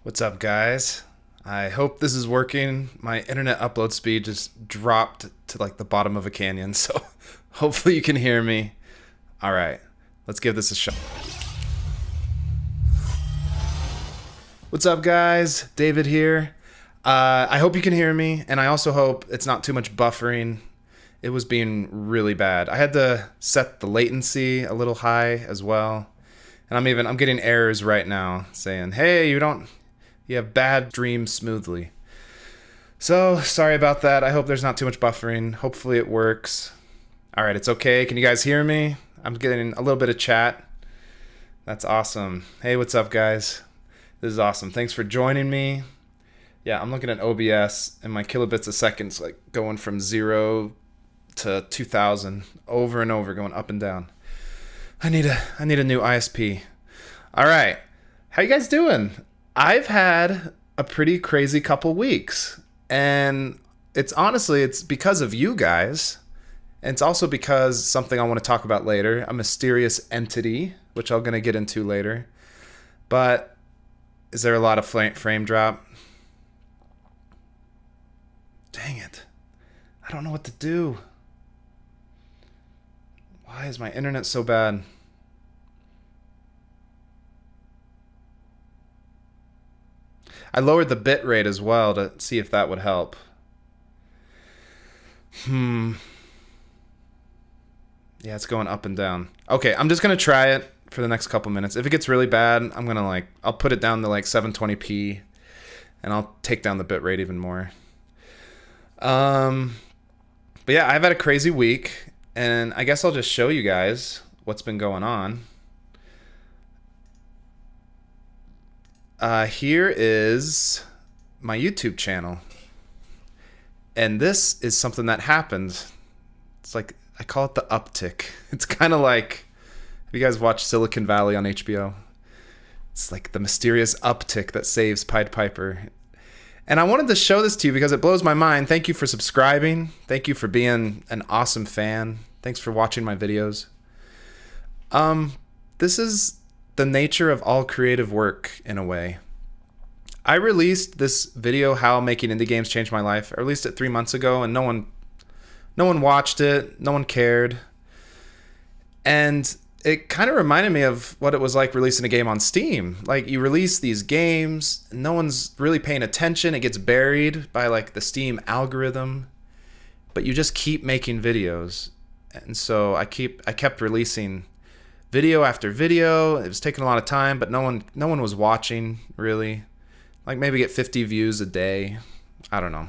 What's up, guys? I hope this is working. My internet upload speed just dropped to like the bottom of a canyon, so hopefully you can hear me. All right, let's give this a shot. What's up, guys? David here. I hope you can hear me, and I also hope it's not too much buffering. It was being really bad. I had to set the latency a little high as well. And I'm getting errors right now saying, "Hey, you have bad streams smoothly." So, sorry about that. I hope there's not too much buffering. Hopefully it works. All right, it's okay. Can you guys hear me? I'm getting a little bit of chat. That's awesome. Hey, what's up, guys? This is awesome. Thanks for joining me. Yeah, I'm looking at OBS and my kilobits a second's like going from 0 to 2000 over and over, going up and down. I need a new ISP. All right. How you guys doing? I've had a pretty crazy couple weeks, and it's because of you guys. And it's also because something I want to talk about later, a mysterious entity, which I'm going to get into later. But is there a lot of frame drop? Dang it. I don't know what to do. Why is my internet so bad? I lowered the bit rate as well to see if that would help. Yeah, it's going up and down. Okay, I'm just going to try it for the next couple minutes. If it gets really bad, I'm going to I'll put it down to 720p and I'll take down the bit rate even more. But yeah, I've had a crazy week, and I guess I'll just show you guys what's been going on. Here is my YouTube channel. And this is something that happened. It's like, I call it the uptick. It's kind of like, have you guys watched Silicon Valley on HBO? It's like the mysterious uptick that saves Pied Piper. And I wanted to show this to you because it blows my mind. Thank you for subscribing. Thank you for being an awesome fan. Thanks for watching my videos. This is the nature of all creative work in a way. I released this video, How Making Indie Games Changed My Life. I released it 3 months ago, and no one watched it. No one cared. And it kind of reminded me of what it was like releasing a game on Steam. Like, you release these games, and no one's really paying attention. It gets buried by the Steam algorithm, but you just keep making videos. And so I kept releasing video after video. It was taking a lot of time, but no one was watching really. Maybe get 50 views a day. I don't know.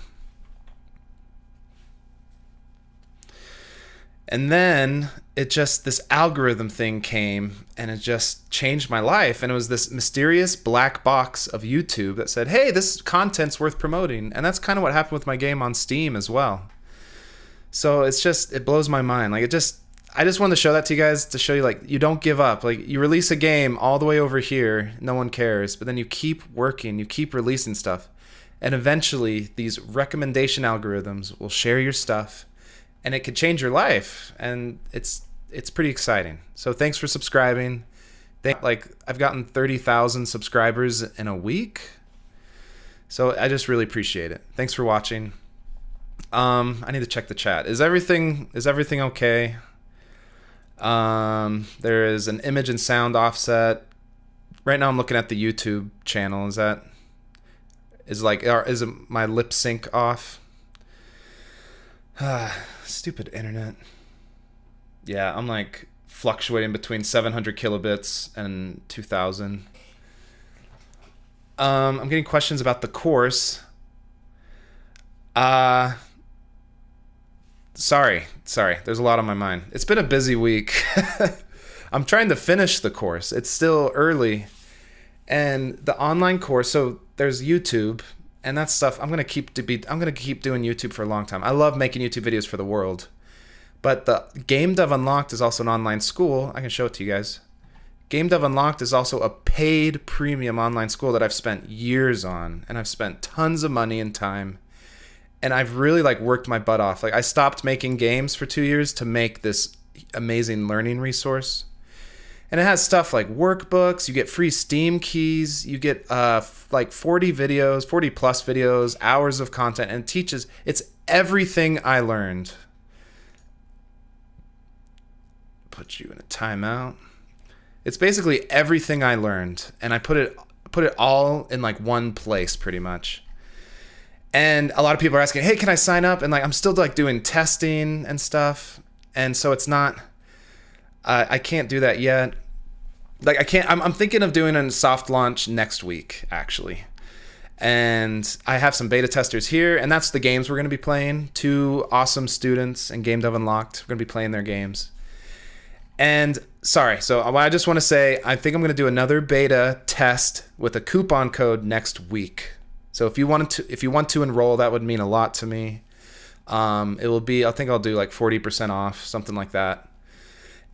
And then this algorithm thing came, and it just changed my life. And it was this mysterious black box of YouTube that said, "Hey, this content's worth promoting." And that's kind of what happened with my game on Steam as well. So it blows my mind. I just wanted to show that to you guys, to show you you don't give up. You release a game all the way over here, no one cares, but then you keep working, you keep releasing stuff. And eventually these recommendation algorithms will share your stuff, and it could change your life, and it's pretty exciting. So thanks for subscribing. I've gotten 30,000 subscribers in a week. So I just really appreciate it. Thanks for watching. I need to check the chat. Is everything okay? There is an image and sound offset. Right now I'm looking at the YouTube channel. Is my lip sync off? Stupid internet. Yeah, I'm fluctuating between 700 kilobits and 2000. I'm getting questions about the course. Sorry. There's a lot on my mind. It's been a busy week. I'm trying to finish the course. It's still early. And the online course, so there's YouTube, and that stuff I'm going to keep doing YouTube for a long time. I love making YouTube videos for the world. But the GameDev Unlocked is also an online school. I can show it to you guys. GameDev Unlocked is also a paid premium online school that I've spent years on, and I've spent tons of money and time. And I've really worked my butt off. I stopped making games for 2 years to make this amazing learning resource. And it has stuff like workbooks, you get free Steam keys, you get like 40 videos, 40 plus videos, hours of content, and it teaches, it's everything I learned. Put you in a timeout. It's basically everything I learned, and I put it all in like one place pretty much. And a lot of people are asking, hey, can I sign up? And like, I'm still like doing testing and stuff. And so it's not, I can't do that yet. Like I can't, I'm thinking of doing a soft launch next week, actually. And I have some beta testers here, and that's the games we're going to be playing. 2 awesome students in GameDev Unlocked. We're going to be playing their games. And sorry, so I just want to say, I think I'm going to do another beta test with a coupon code next week. So if you want to enroll, that would mean a lot to me. It will be, I think I'll do like 40% off, something like that.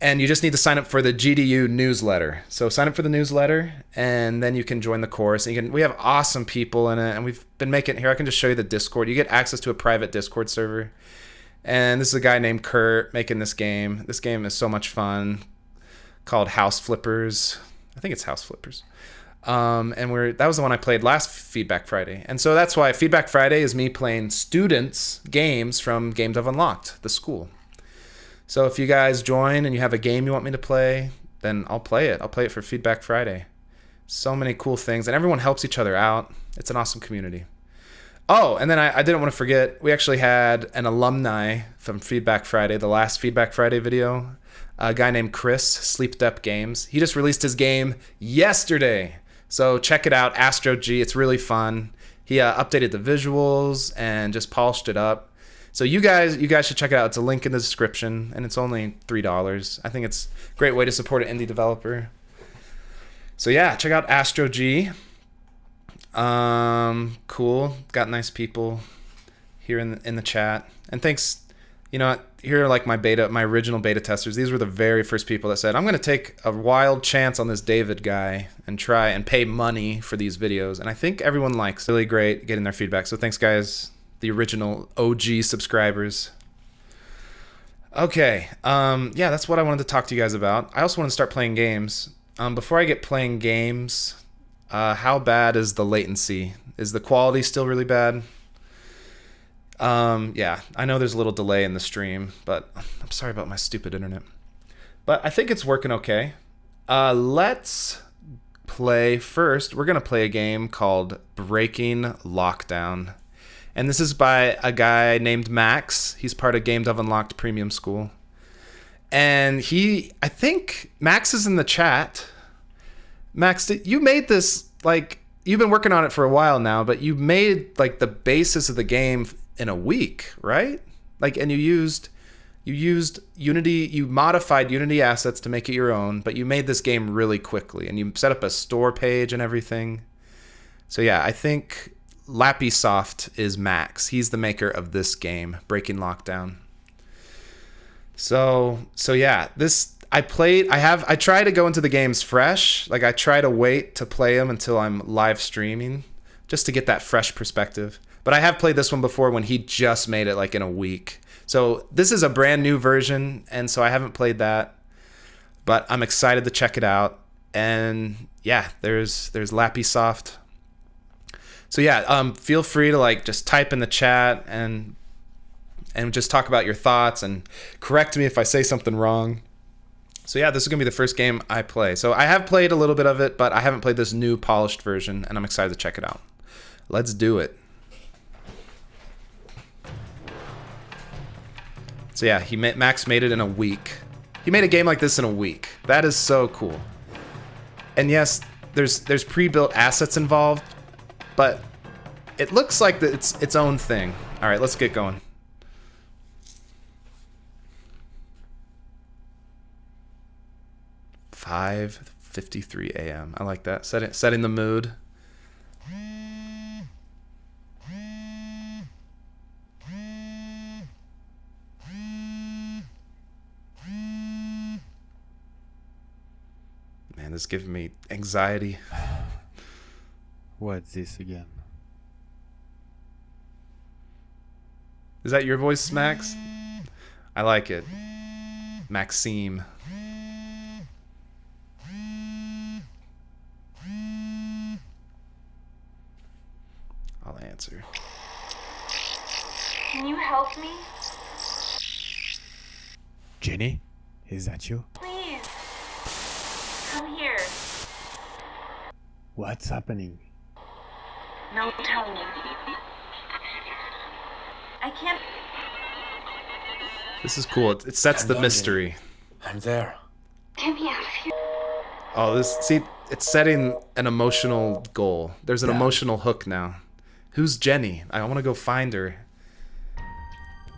And you just need to sign up for the GDU newsletter. So sign up for the newsletter, and then you can join the course. And we have awesome people in it, and we've been making, here I can just show you the Discord. You get access to a private Discord server. And this is a guy named Kurt making this game. This game is so much fun, called House Flippers. I think it's House Flippers. And that was the one I played last Feedback Friday. And so that's why Feedback Friday is me playing students' games from GameDev Unlocked, the school. So if you guys join and you have a game you want me to play, then I'll play it. I'll play it for Feedback Friday. So many cool things, and everyone helps each other out. It's an awesome community. Oh, and then I didn't want to forget, we actually had an alumni from Feedback Friday, the last Feedback Friday video, a guy named Chris, Sleep Dep Games. He just released his game yesterday. So check it out, Astro G. It's really fun. He updated the visuals and just polished it up. So you guys should check it out. It's a link in the description, and it's only $3. I think it's a great way to support an indie developer. So yeah, check out Astro G. Cool. Got nice people here in the chat. And thanks, here are like my original beta testers. These were the very first people that said, I'm going to take a wild chance on this David guy and try and pay money for these videos. And I think everyone likes it. Really great getting their feedback. So thanks, guys. The original OG subscribers. Okay. Yeah, that's what I wanted to talk to you guys about. I also want to start playing games. Before I get playing games, how bad is the latency? Is the quality still really bad? Yeah, I know there's a little delay in the stream, but I'm sorry about my stupid internet. But I think it's working okay. Let's play first. We're going to play a game called Breaking Lockdown. And this is by a guy named Max. He's part of GameDev Unlocked Premium School. And I think Max is in the chat. Max, you made this, like, you've been working on it for a while now, but you made, like, the basis of the game in a week, right? Like, and you used Unity, you modified Unity assets to make it your own, but you made this game really quickly, and you set up a store page and everything. So yeah, I think Lappysoft is Max. He's the maker of this game, Breaking Lockdown. So yeah, I try to go into the games fresh. Like, I try to wait to play them until I'm live streaming, just to get that fresh perspective. But I have played this one before when he just made it like in a week. So this is a brand new version, and so I haven't played that. But I'm excited to check it out. And yeah, there's Lappysoft. So yeah, feel free to like just type in the chat and just talk about your thoughts and correct me if I say something wrong. So yeah, this is gonna be the first game I play. So I have played a little bit of it, but I haven't played this new polished version, and I'm excited to check it out. Let's do it. So yeah, Max made it in a week. He made a game like this in a week. That is so cool. And yes, there's pre-built assets involved, but it looks like it's its own thing. All right, let's get going. $5:53 a.m. I like that. Setting the mood. Man, this is giving me anxiety. What's this again? Is that your voice, Max? I like it. Maxime. answer. Can you help me? Jenny, is that you? Please. Come here. What's happening? No, tell me. I can't. This is cool. It sets the mystery. I'm there. Get me out of here. Oh, see, it's setting an emotional goal. There's an emotional hook now. Who's Jenny? I want to go find her.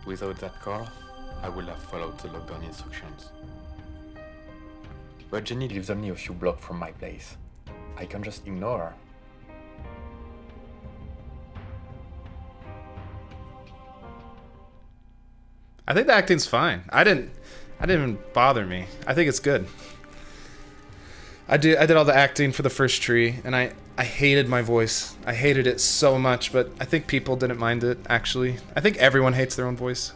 Without that car, I would have followed the lockdown instructions. But Jenny lives only a few blocks from my place. I can just ignore her. I think the acting's fine. I didn't even bother me. I think it's good. I did all the acting for the first tree, and I hated my voice. I hated it so much, but I think people didn't mind it, actually. I think everyone hates their own voice.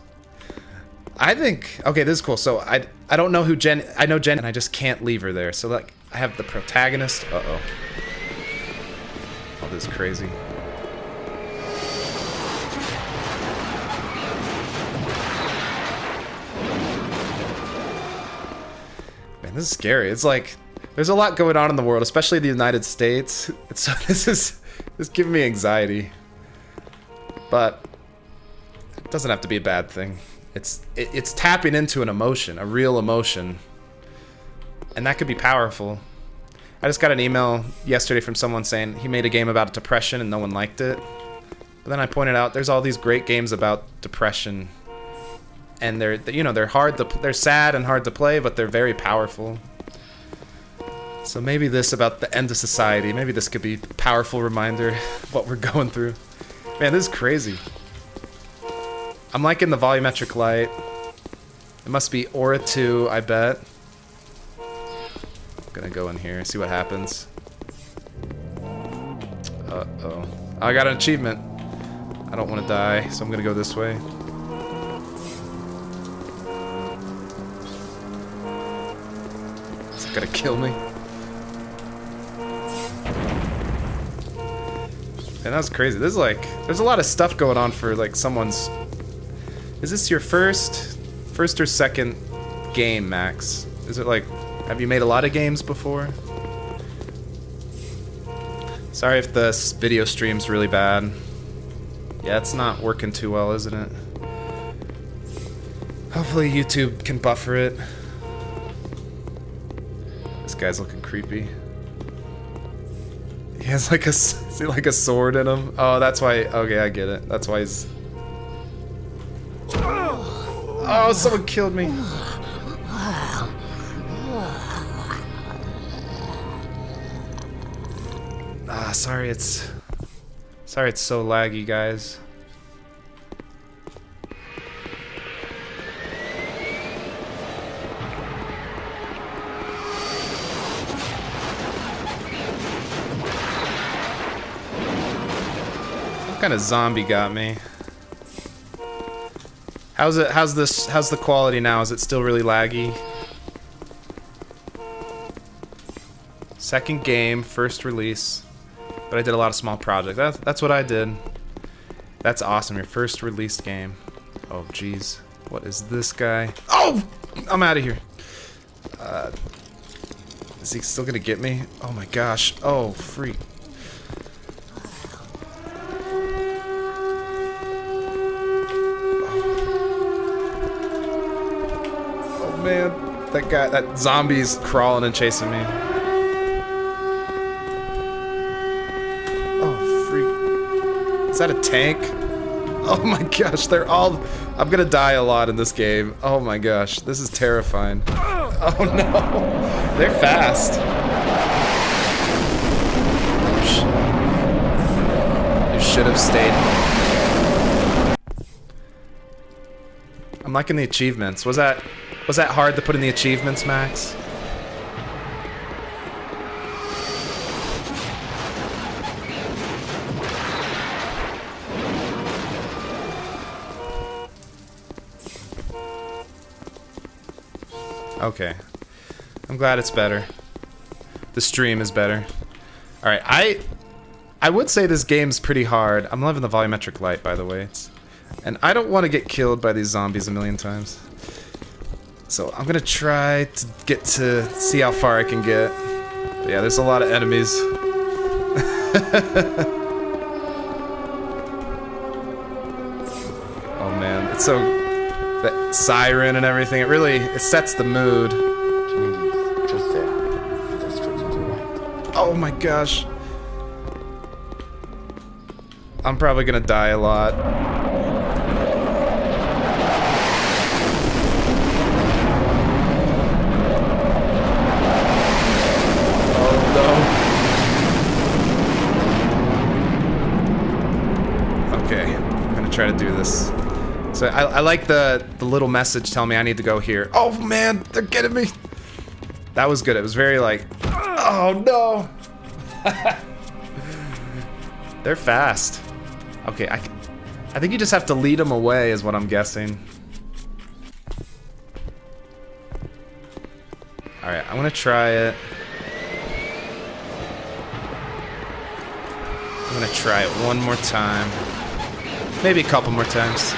I think, okay, this is cool. So I don't know who Jen, I know Jen, and I just can't leave her there. So like, I have the protagonist. Uh-oh. Oh, this is crazy. Man, this is scary. It's like, there's a lot going on in the world, especially the United States. So this is giving me anxiety. But it doesn't have to be a bad thing. It's tapping into an emotion, a real emotion. And that could be powerful. I just got an email yesterday from someone saying he made a game about depression and no one liked it. But then I pointed out there's all these great games about depression. And they're sad and hard to play, but they're very powerful. So maybe this about the end of society, maybe this could be a powerful reminder of what we're going through. Man, this is crazy. I'm liking the volumetric light. It must be Aura 2, I bet. I'm gonna go in here, see what happens. Uh-oh. I got an achievement. I don't want to die, so I'm gonna go this way. Is it gonna kill me? And that's crazy. This is like, there's a lot of stuff going on for like someone's. Is this your first or second game, Max? Is it like, have you made a lot of games before? Sorry if the video stream's really bad. Yeah, it's not working too well, isn't it? Hopefully YouTube can buffer it. This guy's looking creepy. He has like is he like a sword in him? Oh, that's why. Okay, I get it. That's why he's. Oh, someone killed me. Ah, sorry it's so laggy, guys. What kind of zombie got me? How's the quality now? Is it still really laggy? Second game, first release. But I did a lot of small projects. That's what I did. That's awesome, your first released game. Oh jeez. What is this guy? Oh! I'm out of here. Is he still gonna get me? Oh my gosh. Oh, freak. Man, that zombie's crawling and chasing me. Oh, freak. Is that a tank? Oh my gosh, I'm gonna die a lot in this game. Oh my gosh, this is terrifying. Oh no, they're fast. You should have stayed. I'm liking the achievements. Was that hard to put in the achievements, Max? Okay. I'm glad it's better. The stream is better. Alright, I I would say this game's pretty hard. I'm loving the volumetric light, by the way. And I don't want to get killed by these zombies a million times. So I'm gonna try to get to see how far I can get. But yeah, there's a lot of enemies. Oh man, it's so... that siren and everything, it sets the mood. Ginny, just there. The street to the right. Oh my gosh. I'm probably gonna die a lot. Oh no. Okay, I'm gonna try to do this. So I like the little message telling me I need to go here. Oh man, they're getting me. That was good. It was very like, oh no. They're fast. Okay, I think you just have to lead them away is what I'm guessing. Alright, I'm gonna try it. I'm gonna try it one more time. Maybe a couple more times.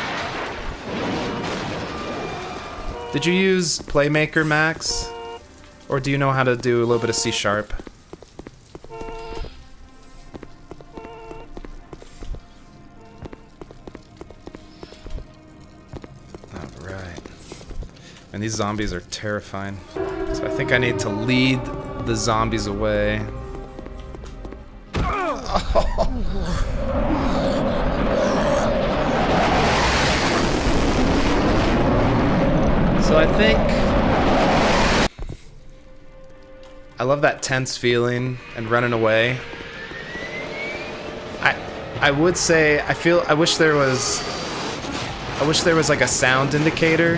Did you use Playmaker, Max? Or do you know how to do a little bit of C#? Alright. And these zombies are terrifying. So I think I need to lead the zombies away. So I think I love that tense feeling and running away. I would say I wish there was like a sound indicator.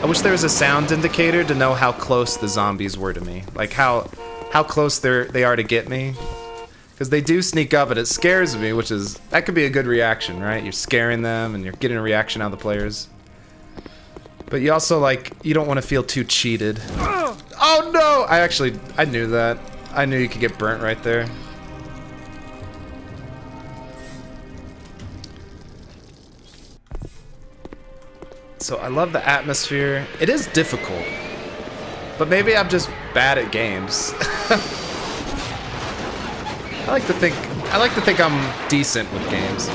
I wish there was a sound indicator to know how close the zombies were to me. Like how close they are to get me. Because they do sneak up and it scares me, that could be a good reaction, right? You're scaring them and you're getting a reaction out of the players. But you also, like, you don't want to feel too cheated. Oh no! I knew that. I knew you could get burnt right there. So I love the atmosphere. It is difficult. But maybe I'm just bad at games. I like to think I'm decent with games.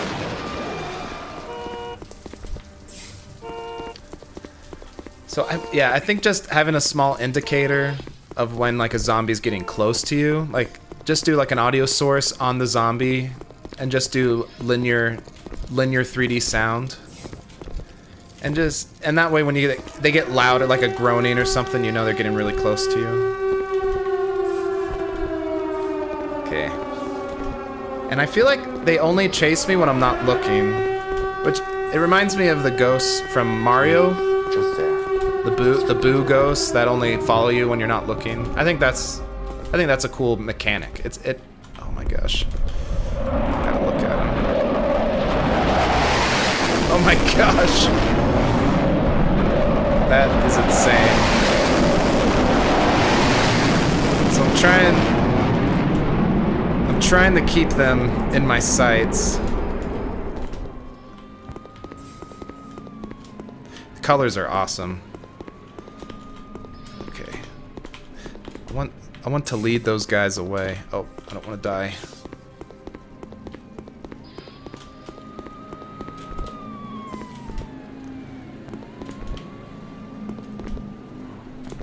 So I think just having a small indicator of when like a zombie's getting close to you, like just do like an audio source on the zombie and just do linear 3D sound. And that way when they get louder, like a groaning or something, you know they're getting really close to you. Okay. And I feel like they only chase me when I'm not looking, which it reminds me of the ghosts from Mario. Just there. The boo ghosts that only follow you when you're not looking. I think that's a cool mechanic. Oh my gosh. Gotta look at him. Oh my gosh. That is insane. So I'm trying to keep them in my sights. The colors are awesome. Okay. I want to lead those guys away. Oh, I don't want to die.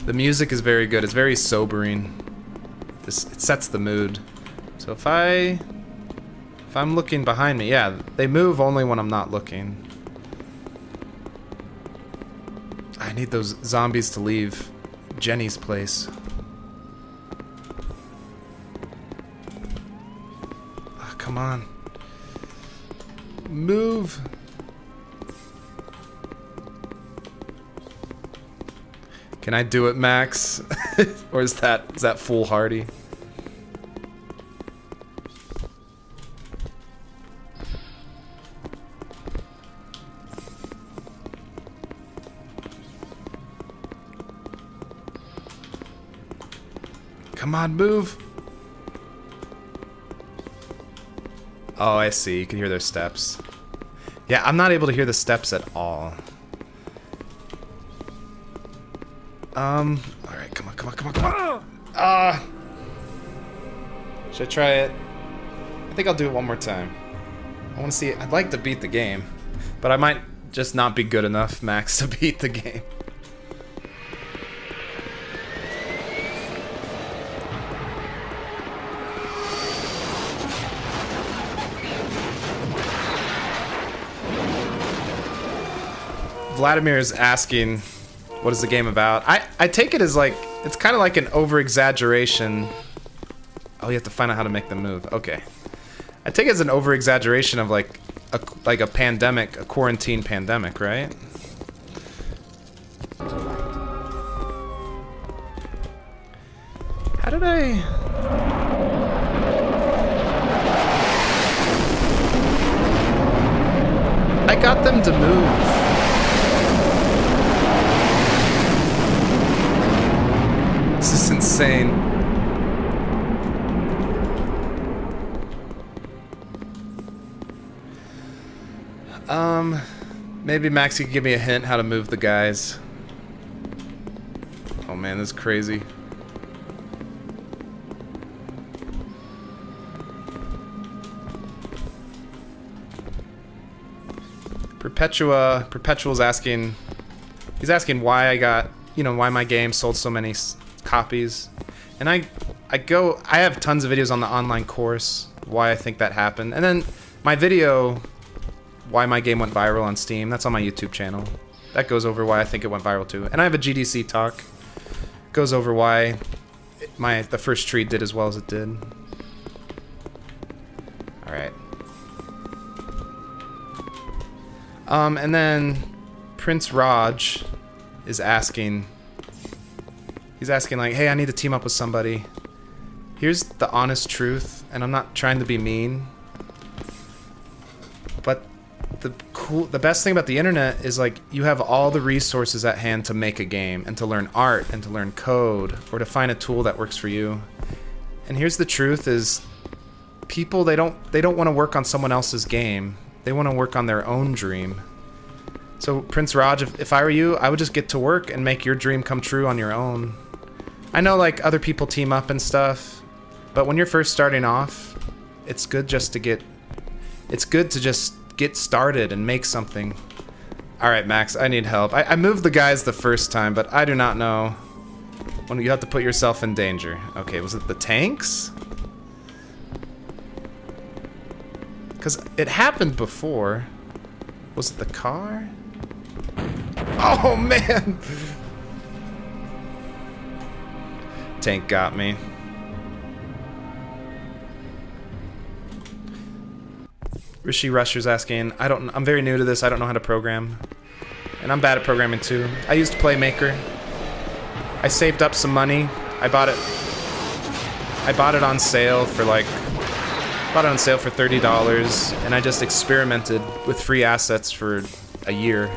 The music is very good. It's very sobering. It sets the mood. So if I'm looking behind me, yeah, they move only when I'm not looking. I need those zombies to leave Jenny's place. Oh, come on. Move. Can I do it, Max? Or is that foolhardy? Come on, move. Oh, I see. You can hear their steps. Yeah, I'm not able to hear the steps at all. Alright, come on, come on, come on, come on. Should I try it? I think I'll do it one more time. I want to see it. I'd like to beat the game, but I might just not be good enough, Max, to beat the game. Vladimir is asking, what is the game about? I take it as like, it's kind of like an over-exaggeration. Oh, you have to find out how to make them move. Okay. I take it as an over-exaggeration of like a pandemic, a quarantine pandemic, right? How did I... I got them to move. This is insane. Maybe Max, you could give me a hint how to move the guys. Oh man, this is crazy. Perpetual's asking, he's asking why I got, you know, why my game sold so many copies. And I have tons of videos on the online course, why I think that happened. And then my video, why my game went viral on Steam, that's on my YouTube channel. That goes over why I think it went viral too. And I have a GDC talk, goes over why the first tree did as well as it did. Alright. And then Prince Raj is asking, he's asking like, hey, I need to team up with somebody. Here's the honest truth, and I'm not trying to be mean, but the best thing about the internet is like you have all the resources at hand to make a game and to learn art and to learn code or to find a tool that works for you. And here's the truth is people, they don't want to work on someone else's game. They want to work on their own dream. So Prince Raj, if I were you, I would just get to work and make your dream come true on your own. I know like other people team up and stuff, but when you're first starting off, it's good just to get started and make something. Alright, Max, I need help. I moved the guys the first time, but I do not know when you have to put yourself in danger. Okay, was it the tanks? Because it happened before. Was it the car? Oh, man! Tank got me. Rishi Rusher's asking, I'm very new to this, I don't know how to program. And I'm bad at programming too. I used Playmaker. I saved up some money. I bought it on sale for like, $30, and I just experimented with free assets for a year.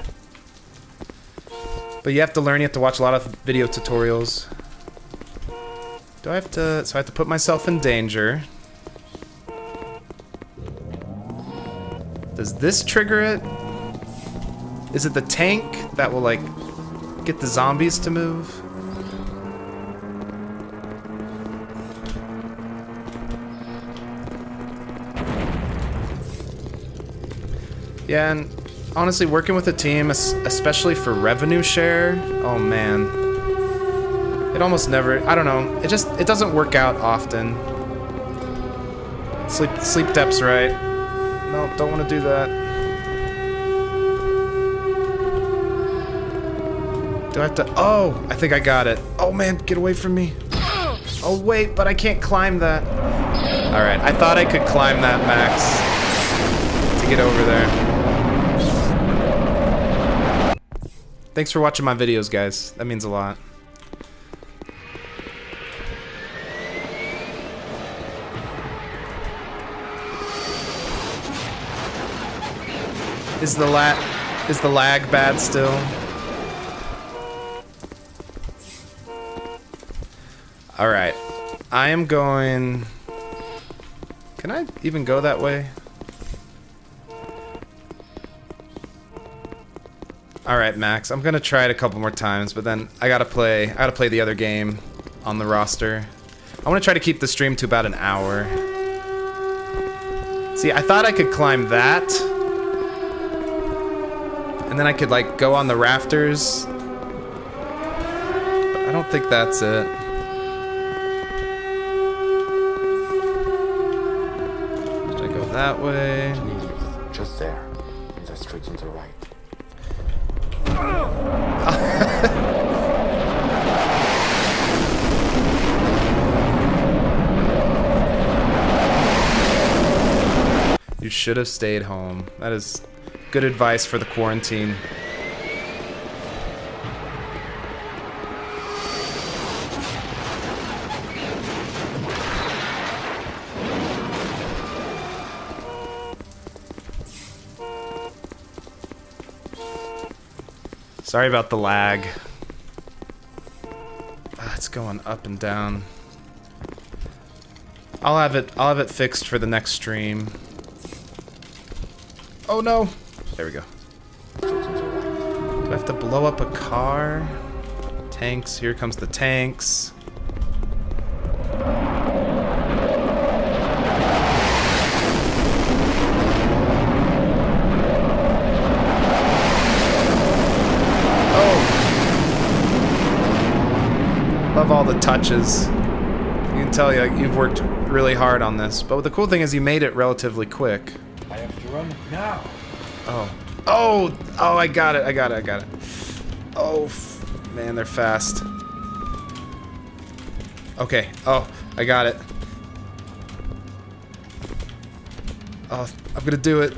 But you have to learn, you have to watch a lot of video tutorials. So I have to put myself in danger. Does this trigger it? Is it the tank that will like get the zombies to move? Yeah, and honestly, working with a team, especially for revenue share, oh man. It almost never, I don't know, it doesn't work out often. Sleep Depth's right. No, don't want to do that. Do I have to, oh, I think I got it. Oh man, get away from me. Oh wait, but I can't climb that. Alright, I thought I could climb that, Max, to get over there. Thanks for watching my videos, guys. That means a lot. Is the lag bad still? Alright. I am going... Can I even go that way? All right, Max. I'm gonna try it a couple more times, but then I gotta play the other game on the roster. I want to try to keep the stream to about an hour. See, I thought I could climb that, and then I could like go on the rafters. But I don't think that's it. Should I go that way? Jenny lives just there, in the street on the right. You should have stayed home. That is good advice for the quarantine. Sorry about the lag. It's going up and down. I'll have it fixed for the next stream. Oh no! There we go. Do I have to blow up a car? Tanks, here comes the tanks. Love all the touches. You can tell you've worked really hard on this. But the cool thing is you made it relatively quick. I have to run now. Oh. Oh! Oh, I got it. Oh, man, they're fast. Okay. Oh, I got it. Oh, I'm gonna do it.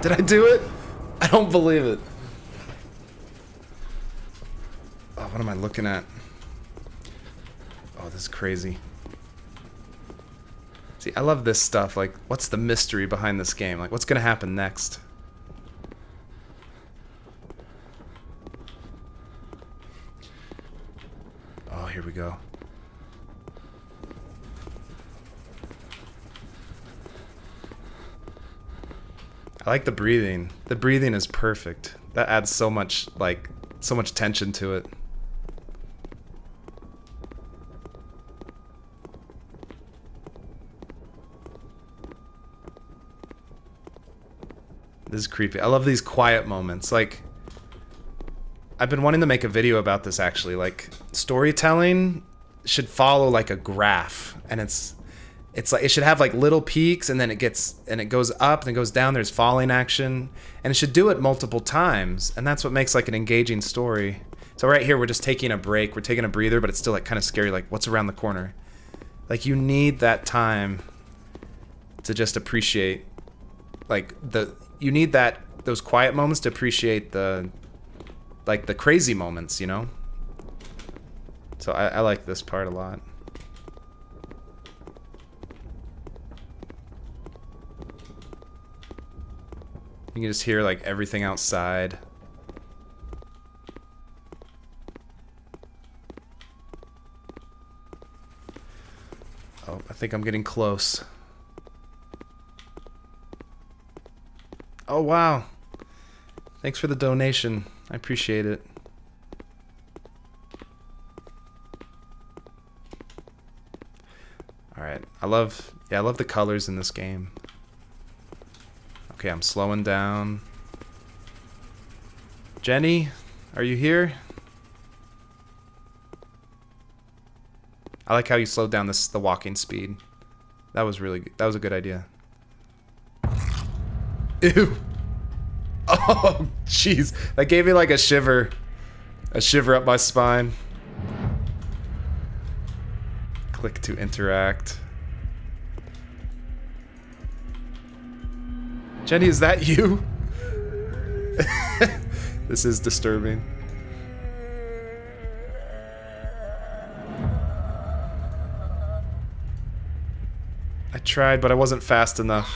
Did I do it? I don't believe it. Oh, what am I looking at? Oh, this is crazy. See, I love this stuff. Like, what's the mystery behind this game? Like, what's gonna happen next? Oh, here we go. I like the breathing. The breathing is perfect. That adds so much, like, so much tension to it. This is creepy. I love these quiet moments. Like, I've been wanting to make a video about this actually. Like, storytelling should follow like a graph, and it's like it should have like little peaks, and then it goes up and it goes down. There's falling action, and it should do it multiple times, and that's what makes like an engaging story. So right here, we're just taking a break. We're taking a breather, but it's still like kind of scary. Like, what's around the corner? Like, you need that time to just appreciate, like you need those quiet moments to appreciate the crazy moments, you know? So I like this part a lot. You can just hear like everything outside. Oh, I think I'm getting close. Oh, wow. Thanks for the donation. I appreciate it. Alright. I love the colors in this game. Okay, I'm slowing down. Jenny, are you here? I like how you slowed down the walking speed. That was really good. That was a good idea. Ew. Oh, jeez. That gave me like a shiver. A shiver up my spine. Click to interact. Jenny, is that you? This is disturbing. I tried, but I wasn't fast enough.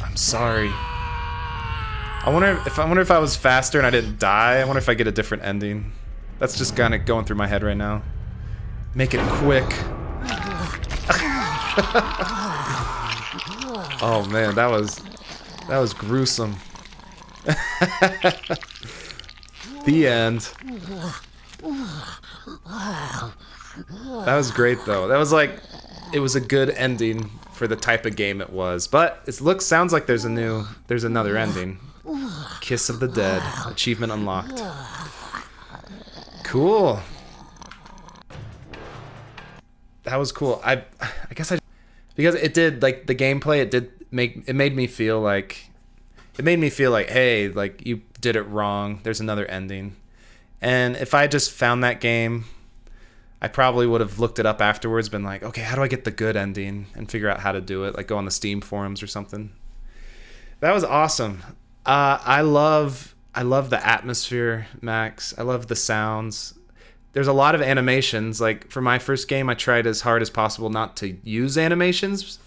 I'm sorry. I wonder if I was faster and I didn't die. I wonder if I get a different ending. That's just kind of going through my head right now. Make it quick. Oh man, that was gruesome. The end. That was great though. That was like, it was a good ending for the type of game it was. But it sounds like there's another ending. Kiss of the Dead, achievement unlocked. Cool. That was cool. I guess because it did, like, the gameplay, it made me feel like, hey, like, you did it wrong. There's another ending. And if I just found that game, I probably would have looked it up afterwards, been like, okay, how do I get the good ending, and figure out how to do it, like go on the Steam forums or something. That was awesome. I love the atmosphere, Max. I love the sounds. There's a lot of animations. Like, for my first game, I tried as hard as possible not to use animations,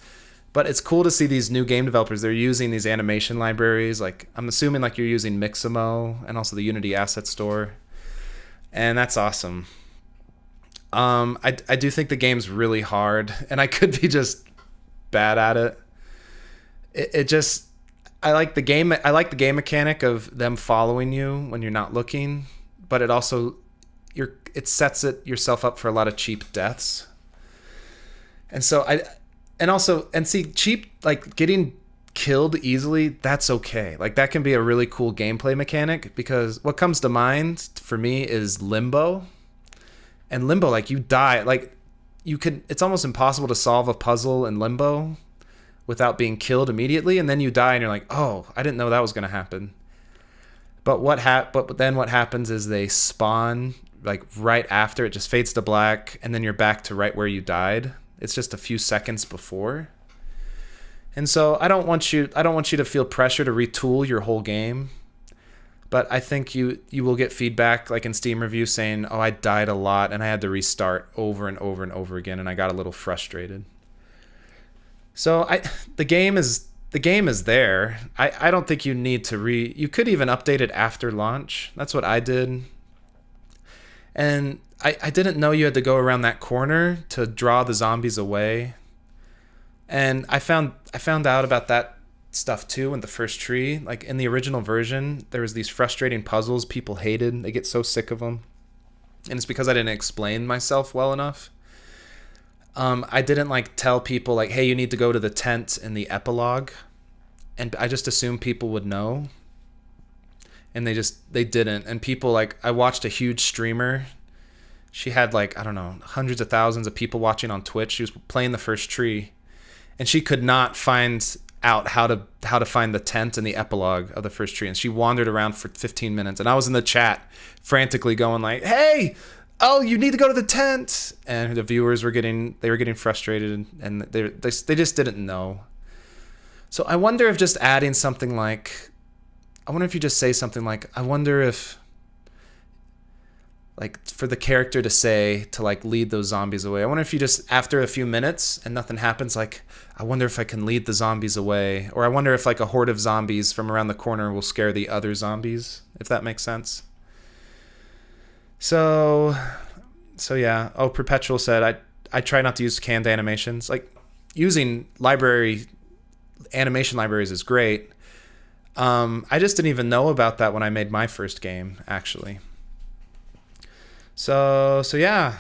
but it's cool to see these new game developers. They're using these animation libraries. Like, I'm assuming like you're using Mixamo and also the Unity Asset Store, and that's awesome. I do think the game's really hard, and I could be just bad at it. It just, I like the game mechanic of them following you when you're not looking, but it also it sets yourself up for a lot of cheap deaths. And so cheap, like, getting killed easily, that's okay. Like, that can be a really cool gameplay mechanic, because what comes to mind for me is Limbo. And Limbo, like, you die, like, it's almost impossible to solve a puzzle in Limbo without being killed immediately, and then you die and you're like, oh, I didn't know that was going to happen. But then what happens is they spawn, like, right after. It just fades to black, and then you're back to right where you died. It's just a few seconds before. And so I don't want you to feel pressure to retool your whole game. But I think you will get feedback, like in Steam reviews, saying, oh, I died a lot and I had to restart over and over and over again, and I got a little frustrated. So the game is there. I don't think you need to you could even update it after launch. That's what I did. And I didn't know you had to go around that corner to draw the zombies away. And I found out about that stuff too in the first tree. Like, in the original version, there was these frustrating puzzles people hated. They get so sick of them. And it's because I didn't explain myself well enough. I didn't, like, tell people, like, hey, you need to go to the tent in the epilogue. And I just assumed people would know. And they didn't. And people, like, I watched a huge streamer. She had, like, I don't know, hundreds of thousands of people watching on Twitch. She was playing the first tree, and she could not find out how to find the tent and the epilogue of the first tree. And she wandered around for 15 minutes. And I was in the chat frantically going like, hey, oh, you need to go to the tent. And the viewers were getting frustrated, and they just didn't know. So I wonder if just adding something like, I wonder if you just say something like, I wonder if, like, for the character to say, to, like, lead those zombies away. I wonder if you just, after a few minutes and nothing happens, like, I wonder if I can lead the zombies away. Or I wonder if, like, a horde of zombies from around the corner will scare the other zombies, if that makes sense. So yeah. Oh, Perpetual said, I try not to use canned animations. Like, using animation libraries is great. I just didn't even know about that when I made my first game, actually. So yeah.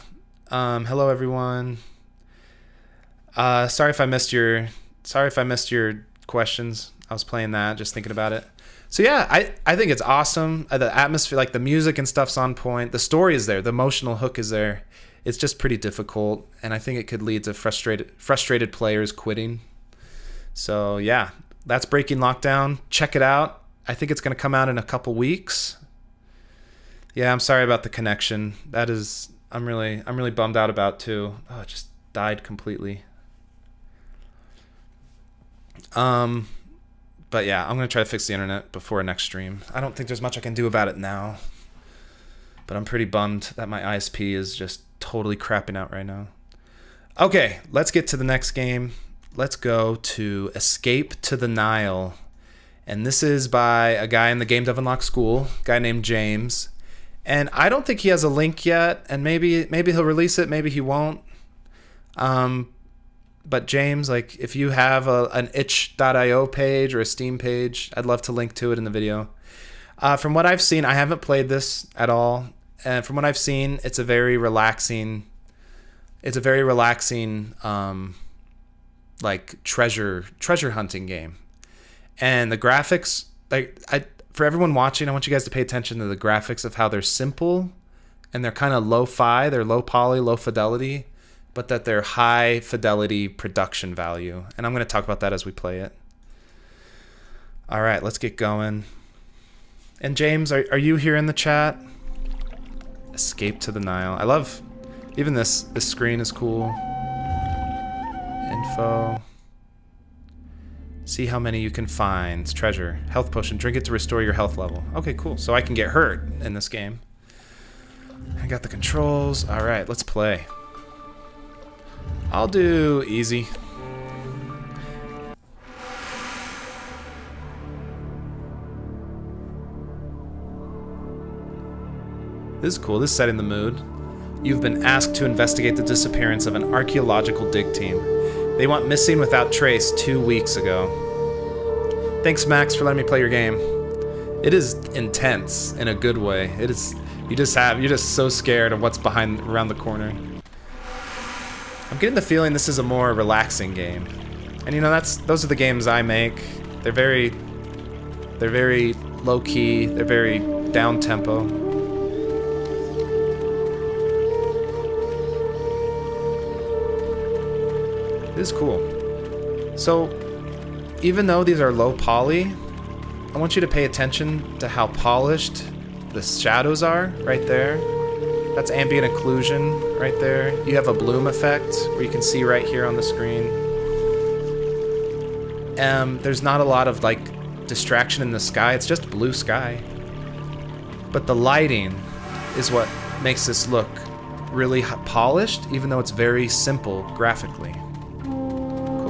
Hello everyone. Sorry if I missed your questions. I was playing that, just thinking about it. So yeah, I think it's awesome. The atmosphere, like the music and stuff's on point. The story is there. The emotional hook is there. It's just pretty difficult, and I think it could lead to frustrated players quitting. So yeah, that's Breaking Lockdown. Check it out. I think it's going to come out in a couple weeks. Yeah, I'm sorry about the connection. I'm really bummed out about too. Oh, it just died completely. But yeah, I'm gonna try to fix the internet before next stream. I don't think there's much I can do about it now. But I'm pretty bummed that my ISP is just totally crapping out right now. Okay, let's get to the next game. Let's go to Escape to the Nile. And this is by a guy in the GameDev Unlocked school, a guy named James. And I don't think he has a link yet, and maybe he'll release it, maybe he won't. But James, like, if you have an itch.io page or a Steam page, I'd love to link to it in the video. From what I've seen, I haven't played this at all, and from what I've seen, it's a very relaxing. It's a very relaxing, like treasure hunting game, and the graphics. Like, for everyone watching, I want you guys to pay attention to the graphics of how they're simple, and they're kind of lo-fi. They're low poly, low fidelity, but that they're high fidelity production value. And I'm going to talk about that as we play it. All right, let's get going. And James, are you here in the chat? Escape to the Nile. I love, even this screen is cool. Info. See how many you can find. Treasure. Health potion. Drink it to restore your health level. Okay, cool. So I can get hurt in this game. I got the controls. All right, let's play. I'll do easy. This is cool. This is setting the mood. You've been asked to investigate the disappearance of an archaeological dig team. They went missing without trace 2 weeks ago. Thanks, Max, for letting me play your game. It is intense in a good way. It is. You're just so scared of what's around the corner. I'm getting the feeling this is a more relaxing game, and you know those are the games I make. They're very low key. They're very down tempo. This is cool. So, even though these are low poly, I want you to pay attention to how polished the shadows are right there. That's ambient occlusion right there. You have a bloom effect where you can see right here on the screen. There's not a lot of like distraction in the sky. It's just blue sky. But the lighting is what makes this look really polished, even though it's very simple graphically.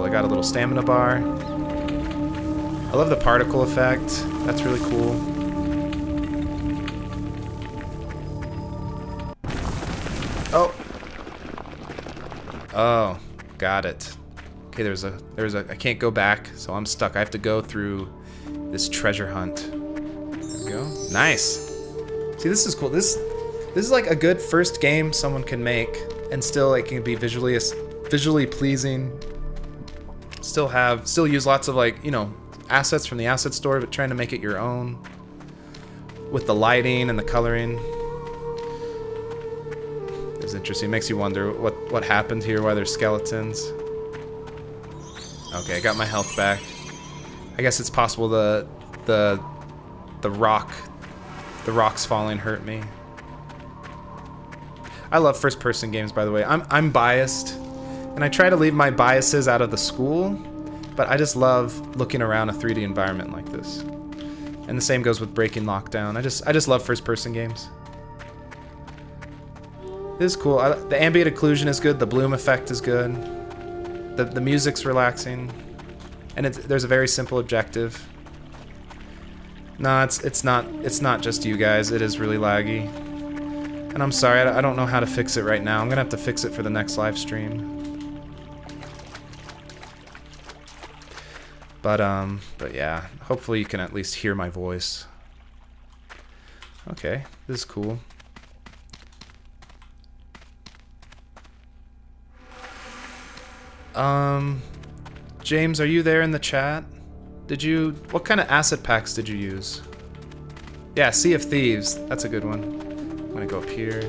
I got a little stamina bar. I love the particle effect. That's really cool. Oh, got it. Okay, there's a I can't go back, so I'm stuck. I have to go through this treasure hunt. There we go. Nice. See, this is cool. This is like a good first game someone can make, and still it can be visually pleasing. Still use lots of, like, you know, assets from the asset store, but trying to make it your own with the lighting and the coloring. It's interesting. It makes you wonder what happened here, why there's skeletons. Okay, I got my health back. I guess it's possible the rocks falling hurt me. I love first-person games, by the way. I'm biased. And I try to leave my biases out of the school, but I just love looking around a 3D environment like this. And the same goes with Breaking Lockdown. I just love first-person games. This is cool. The ambient occlusion is good. The bloom effect is good. The music's relaxing, and there's a very simple objective. No, it's not just you guys. It is really laggy, and I'm sorry. I don't know how to fix it right now. I'm gonna have to fix it for the next live stream. But yeah, hopefully you can at least hear my voice. Okay, this is cool. James, are you there in the chat? What kind of asset packs did you use? Yeah, Sea of Thieves, that's a good one. I'm gonna go up here.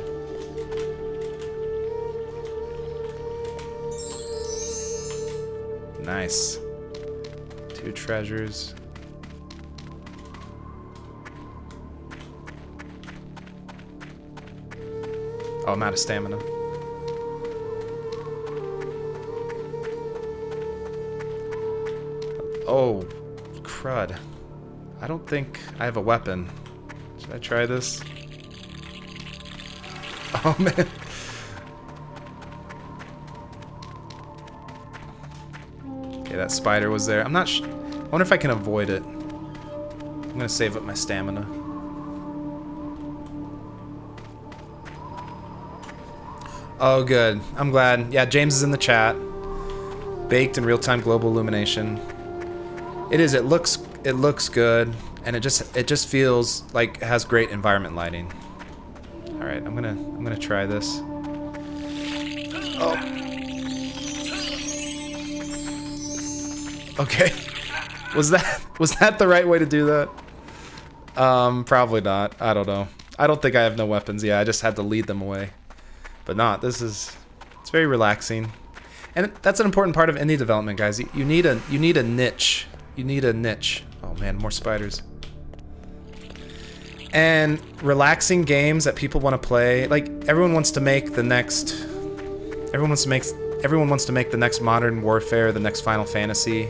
Nice. 2 treasures. Oh, I'm out of stamina. Oh, crud. I don't think I have a weapon. Should I try this? Oh, man. Okay, that spider was there. I wonder if I can avoid it. I'm gonna save up my stamina. Oh, good. I'm glad. Yeah, James is in the chat. baked in real-time global illumination. It is. It looks good, and it just feels like it has great environment lighting. All right, I'm gonna try this. Oh. Okay. Was that the right way to do that? Probably not. I don't know. I don't think I have no weapons. Yeah, I just had to lead them away. But not. It's very relaxing. And that's an important part of indie development, guys. You need a niche. You need a niche. Oh man, more spiders. And relaxing games that people want to play. Like everyone wants to make the next Modern Warfare, the next Final Fantasy.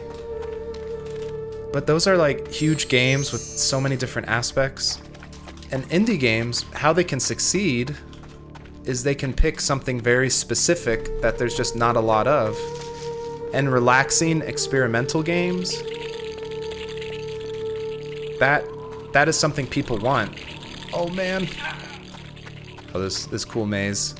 But those are like huge games with so many different aspects. And indie games, how they can succeed is they can pick something very specific that there's just not a lot of. And relaxing experimental games, that is something people want. Oh man. Oh, this cool maze.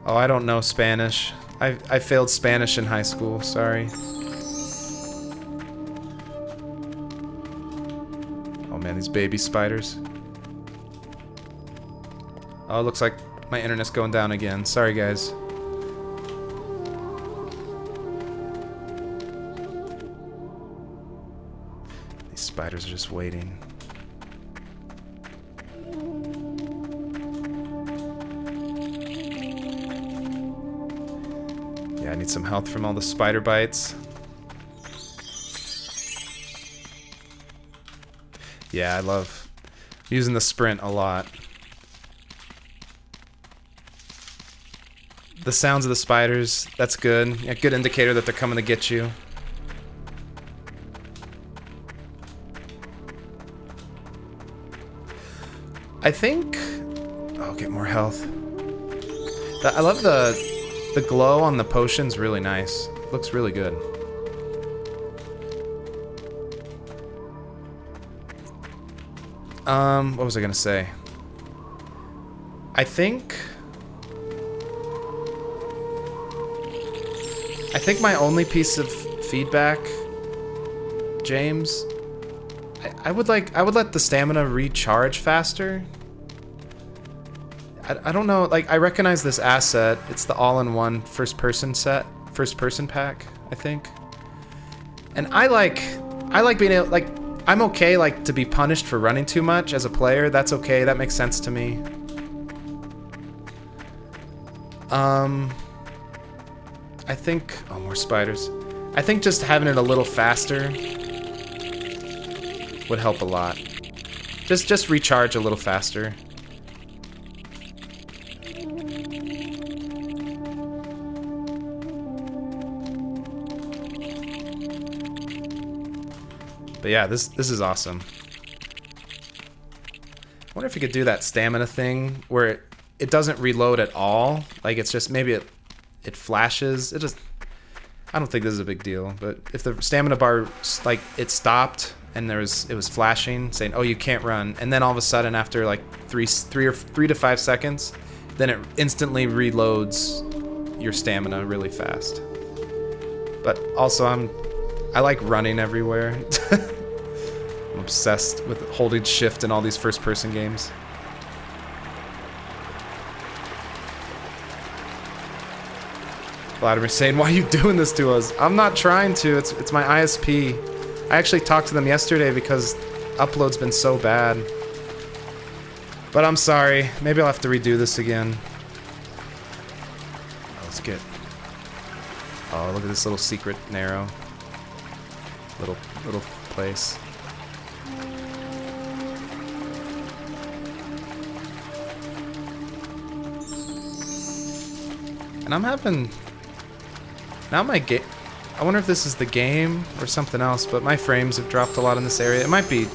Oh, I don't know Spanish. I failed Spanish in high school, sorry. Oh man, these baby spiders. Oh, it looks like my internet's going down again. Sorry, guys. These spiders are just waiting. Yeah, I need some health from all the spider bites. Yeah, I love using the sprint a lot. The sounds of the spiders, that's good. A good indicator that they're coming to get you. I think... Oh, get more health. I love the glow on the potion's really nice. Looks really good. What was I gonna say? I think my only piece of feedback, James, I would let the stamina recharge faster. I don't know, like, I recognize this asset. It's the all-in-one first-person pack, I think. And I like being able, like, I'm okay, like, to be punished for running too much as a player. That's okay, that makes sense to me. I think, oh, more spiders. I think just having it a little faster would help a lot. Just recharge a little faster. But yeah, this is awesome. I wonder if you could do that stamina thing where it doesn't reload at all. Like, it's just, maybe it flashes. It just, I don't think this is a big deal. But if the stamina bar, like, it stopped and it was flashing saying, oh, you can't run, and then all of a sudden after like 3 to 5 seconds, then it instantly reloads your stamina really fast. But also I like running everywhere. I'm obsessed with holding shift in all these first-person games. Vladimir saying, why are you doing this to us? I'm not trying to. It's my ISP. I actually talked to them yesterday because upload's been so bad. But I'm sorry. Maybe I'll have to redo this again. Let's get... Oh, look at this little secret narrow. Little place. And I'm having... Now my game... I wonder if this is the game or something else, but my frames have dropped a lot in this area. It might be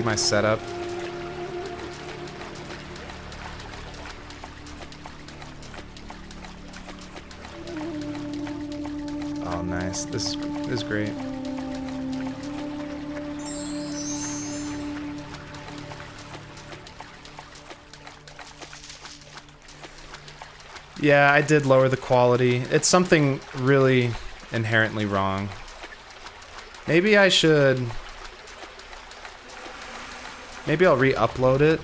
my setup. Oh, nice. This is great. Yeah, I did lower the quality. It's something really inherently wrong. Maybe I should... Maybe I'll re-upload it.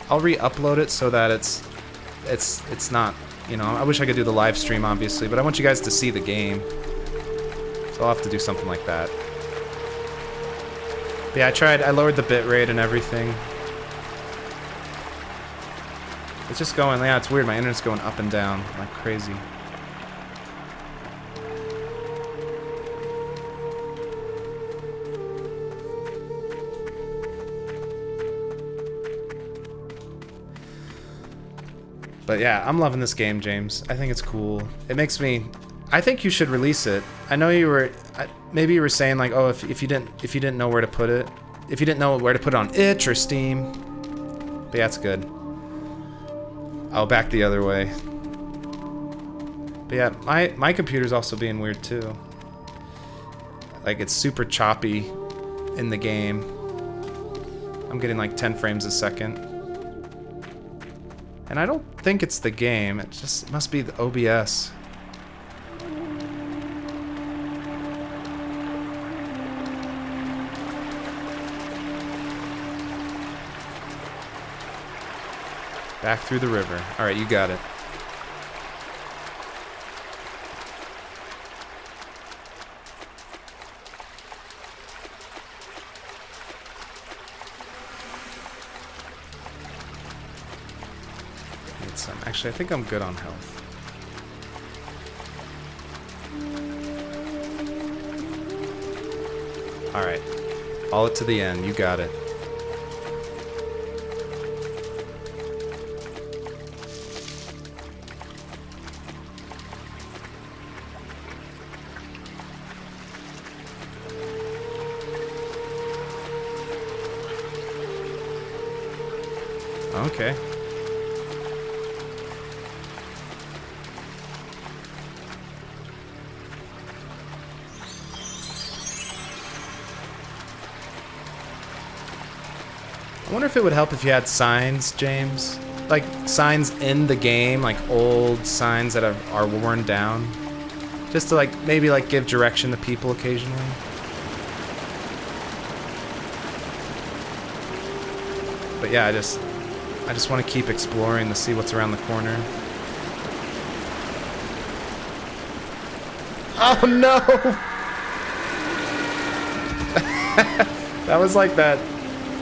I'll re-upload it so that it's not, you know, I wish I could do the live stream obviously, but I want you guys to see the game. So I'll have to do something like that. But yeah, I lowered the bitrate and everything. It's just going, yeah, it's weird. My internet's going up and down like crazy. But yeah, I'm loving this game, James. I think it's cool. It makes me... I think you should release it. I know you were... Maybe you were saying like, oh, if you didn't know where to put it. If you didn't know where to put it on itch or Steam. But yeah, it's good. I'll back the other way. But yeah, my computer's also being weird too. Like, it's super choppy in the game. I'm getting like 10 frames a second. And I don't think it's the game, it must be the OBS. Back through the river. Alright, you got it. Actually, I think I'm good on health. Alright. All it to the end. You got it. Okay. I wonder if it would help if you had signs, James. Like, signs in the game, like old signs that are worn down. Just to, like, maybe, like, give direction to people occasionally. But yeah, I just want to keep exploring to see what's around the corner. Oh no! That was like that.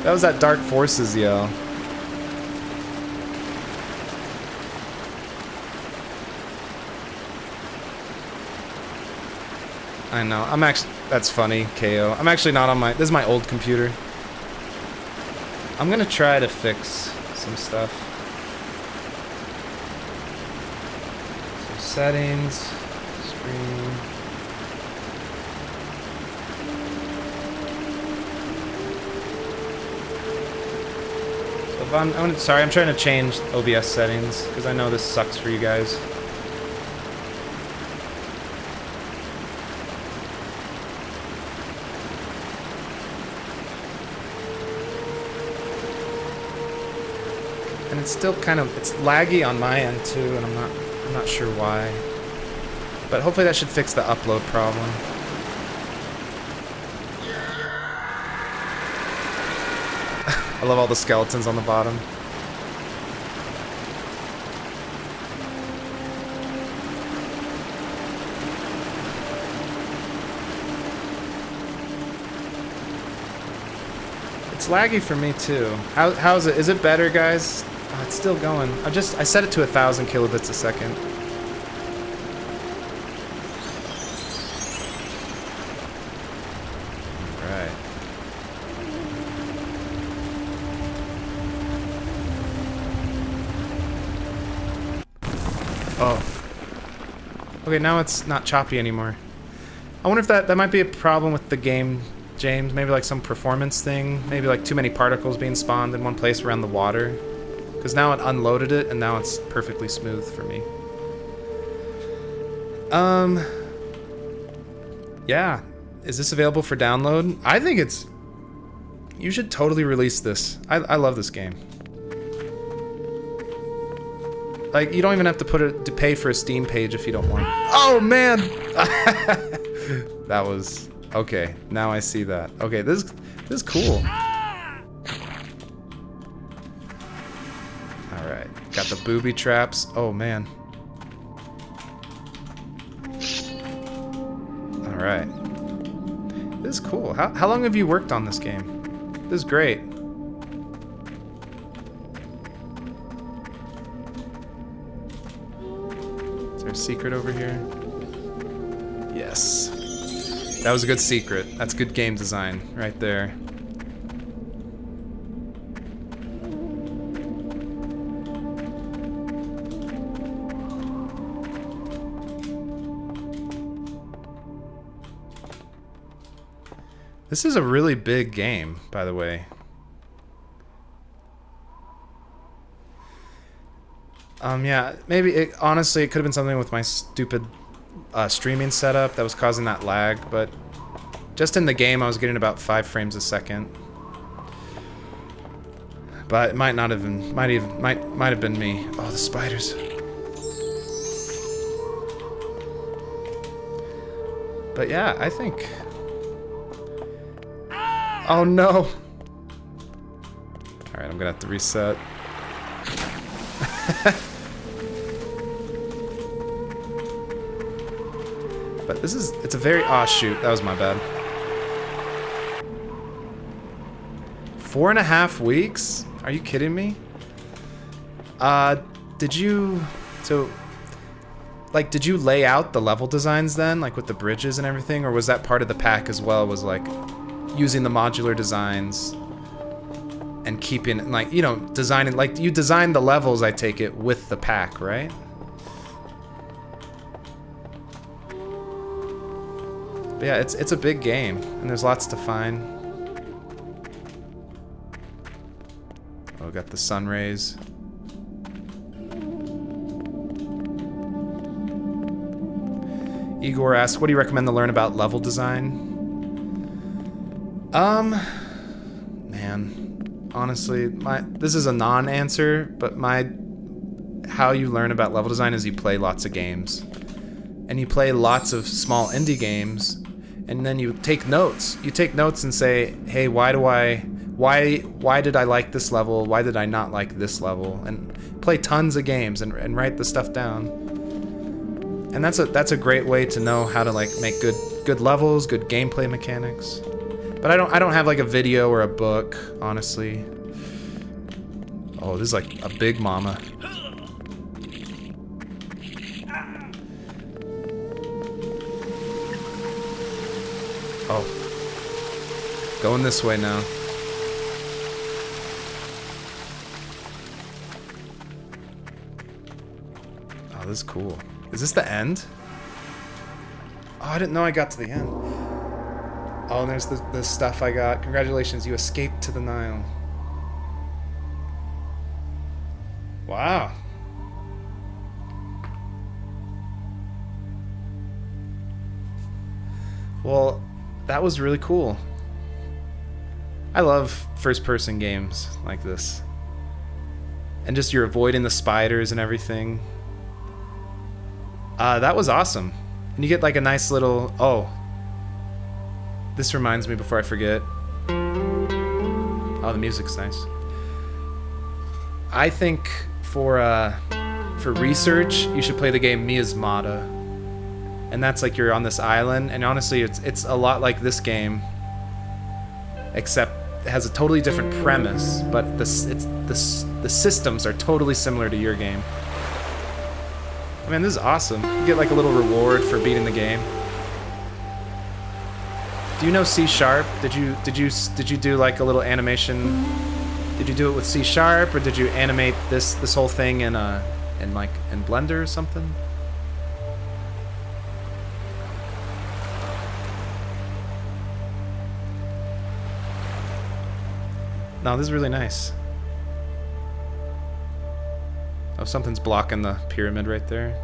That was that Dark Forces yell. I know. I'm actually... That's funny, KO. I'm actually not on my... This is my old computer. I'm gonna try to fix some stuff. So settings... Screen... Sorry, I'm trying to change OBS settings because I know this sucks for you guys. And it's still kind of, it's laggy on my end too, and I'm not sure why. But hopefully that should fix the upload problem. I love all the skeletons on the bottom. It's laggy for me too. How's it? Is it better, guys? Oh, it's still going. I set it to 1,000 kilobits a second. Right. Oh. Okay, now it's not choppy anymore. I wonder if that might be a problem with the game, James. Maybe like some performance thing. Maybe like too many particles being spawned in one place around the water. Because now it unloaded it, and now it's perfectly smooth for me. Yeah. Is this available for download? I think it's... You should totally release this. I love this game. Like, you don't even have to pay for a Steam page if you don't want. Oh man! That was okay. Now I see that. Okay, this is cool. All right, got the booby traps. Oh man. All right. This is cool. How long have you worked on this game? This is great. Is there a secret over here? Yes. That was a good secret. That's good game design right there. This is a really big game, by the way. Yeah, maybe honestly, it could have been something with my stupid streaming setup that was causing that lag, but just in the game, I was getting about 5 frames a second. But it might not have been, might have been me. Oh, the spiders. But yeah, I think. Oh no! Alright, I'm gonna have to reset. But this is, it's a very, oh shoot, that was my bad. 4.5 weeks? Are you kidding me? Did you, so, like, did you lay out the level designs then, like with the bridges and everything, or was that part of the pack as well, was like, using the modular designs and keeping, like, you know, designing, like, you designed the levels, I take it, with the pack, right? But yeah, it's a big game, and there's lots to find. Oh, got the sun rays. Igor asks, what do you recommend to learn about level design? Man, honestly, this is a non-answer, but how you learn about level design is you play lots of games. And you play lots of small indie games, and then you take notes. You take notes and say, hey, why did I like this level? Why did I not like this level? And play tons of games and write the stuff down. And that's a great way to know how to, like, make good levels, good gameplay mechanics. But I don't have like a video or a book, honestly. Oh, this is like a big mama. Oh. Going this way now. Oh, this is cool. Is this the end? Oh, I didn't know I got to the end. Oh, and there's the stuff I got. Congratulations, you escaped to the Nile. Wow. Well, that was really cool. I love first-person games like this. And just you're avoiding the spiders and everything. That was awesome. And you get like a nice little... Oh. This reminds me before I forget. Oh, the music's nice. I think for research, you should play the game Miasmata. And that's like you're on this island, and honestly, it's a lot like this game, except it has a totally different premise, but the systems are totally similar to your game. Man, this is awesome. You get like a little reward for beating the game. Do you know C#? Did you do like a little animation? Did you do it with C#, or did you animate this whole thing in Blender or something? No, this is really nice. Oh, something's blocking the pyramid right there.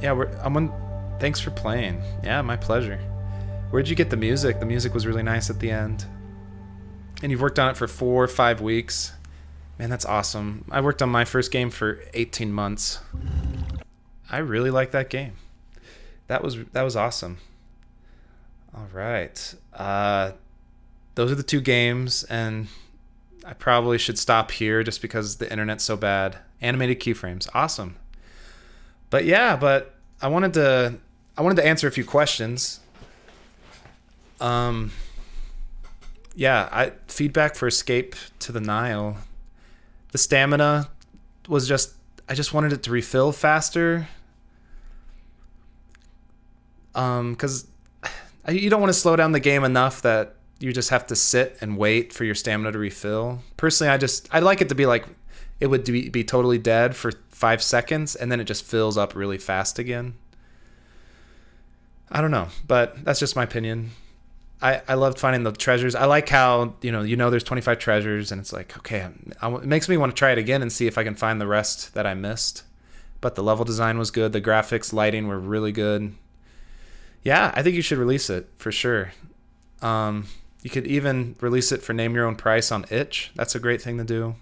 Yeah, thanks for playing. Yeah, my pleasure. Where'd you get the music? The music was really nice at the end. And you've worked on it for 4 or 5 weeks. Man, that's awesome. I worked on my first game for 18 months. I really like that game. That was awesome. All right. Those are the two games, and I probably should stop here just because the internet's so bad. Animated keyframes, awesome. But yeah, I wanted to answer a few questions. Feedback for Escape to the Nile. The stamina was I just wanted it to refill faster. Because you don't want to slow down the game enough that you just have to sit and wait for your stamina to refill. Personally, I like it to be like it would be totally dead for 5 seconds and then it just fills up really fast again. I don't know, but that's just my opinion. I loved finding the treasures. I like how, there's 25 treasures and it's like, okay, it makes me want to try it again and see if I can find the rest that I missed. But the level design was good. The graphics, lighting were really good. Yeah, I think you should release it for sure. You could even release it for name your own price on itch. That's a great thing to do.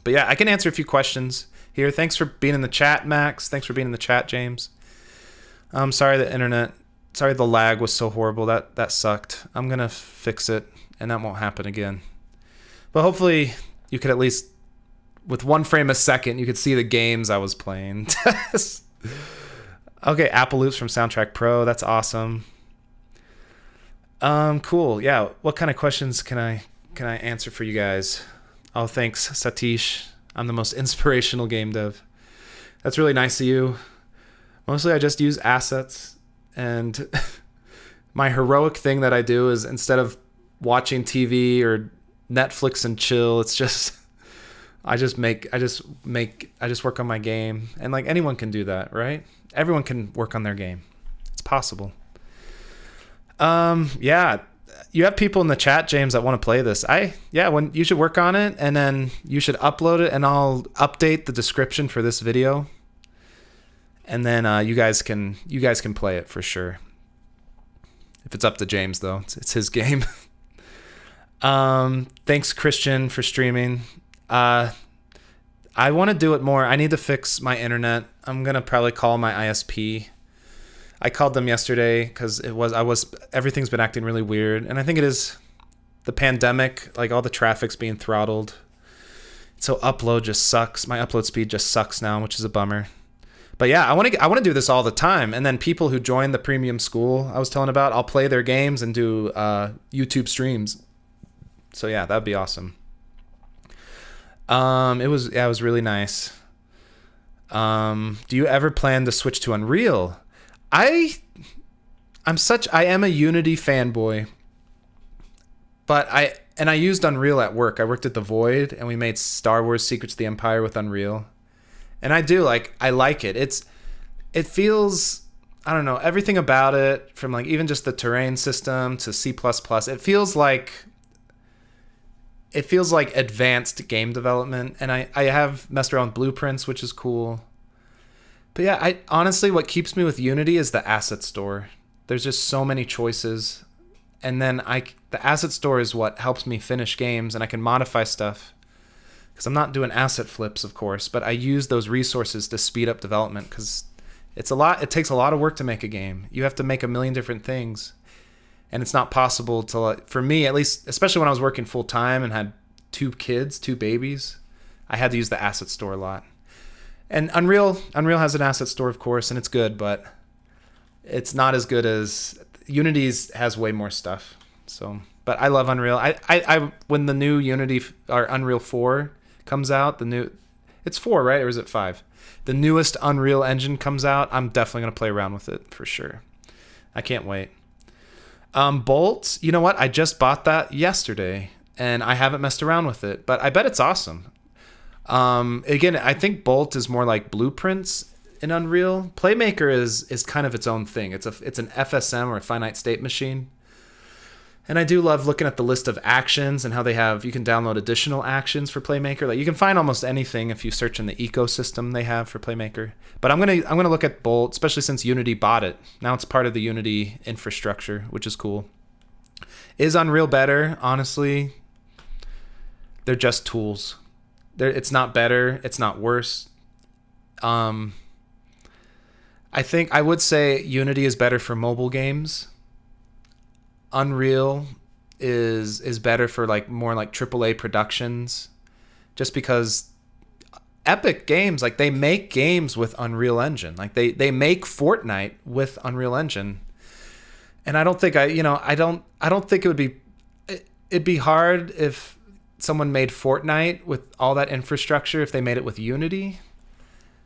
But yeah, I can answer a few questions here. Thanks for being in the chat, Max. Thanks for being in the chat, James. I'm sorry the lag was so horrible. That sucked. I'm going to fix it and that won't happen again. But hopefully you could at least, with 1 frame a second, you could see the games I was playing. Okay, Apple Loops from Soundtrack Pro. That's awesome. Cool. Yeah. What kind of questions can I answer for you guys? Oh, thanks, Satish. I'm the most inspirational game dev. That's really nice of you. Mostly I just use assets, and my heroic thing that I do is instead of watching TV or Netflix and chill, it's just I just work on my game, and like anyone can do that, right? Everyone can work on their game. It's possible. Yeah, you have people in the chat, James, that want to play this. When you should work on it, and then you should upload it, and I'll update the description for this video, and then you guys can play it for sure. If it's up to James, though, it's his game. Thanks, Christian, for streaming. I want to do it more. I need to fix my internet. I'm gonna probably call my ISP. I called them yesterday because everything's been acting really weird, and I think it is the pandemic. Like all the traffic's being throttled, so upload just sucks. My upload speed just sucks now, which is a bummer. But yeah, I want to do this all the time, and then people who join the premium school I was telling about, I'll play their games and do YouTube streams. So yeah, that'd be awesome. It was really nice. Do you ever plan to switch to Unreal? I am a Unity fanboy, but I used Unreal at work. I worked at the Void, and we made Star Wars Secrets of the Empire with Unreal, and I like it. It feels, I don't know, everything about it, from like even just the terrain system to C++. It feels like advanced game development, and I have messed around with blueprints, which is cool. But yeah, honestly, what keeps me with Unity is the asset store. There's just so many choices, and then the asset store is what helps me finish games, and I can modify stuff. Because I'm not doing asset flips, of course, but I use those resources to speed up development, because it takes a lot of work to make a game. You have to make a million different things. And it's not possible to, for me at least, especially when I was working full time and had 2 babies, I had to use the asset store a lot. And Unreal has an asset store, of course, and it's good, but it's not as good as Unity's has way more stuff. So, but I love Unreal. I when the new Unity or Unreal 4 comes out, it's 4, right? Or is it 5? The newest Unreal engine comes out, I'm definitely going to play around with it for sure. I can't wait. Bolt, you know what? I just bought that yesterday, and I haven't messed around with it, but I bet it's awesome. Again, I think Bolt is more like blueprints in Unreal. Playmaker is kind of its own thing. It's an FSM, or a finite state machine. And I do love looking at the list of actions and how you can download additional actions for Playmaker. Like you can find almost anything if you search in the ecosystem they have for Playmaker. But I'm gonna look at Bolt, especially since Unity bought it. Now it's part of the Unity infrastructure, which is cool. Is Unreal better? Honestly, they're just tools. It's not better. It's not worse. I think I would say Unity is better for mobile games. Unreal is better for like more like AAA productions, just because Epic Games, like, they make games with Unreal Engine. Like, they make Fortnite with Unreal Engine. And I don't think I don't think it'd be hard if someone made Fortnite with all that infrastructure if they made it with Unity.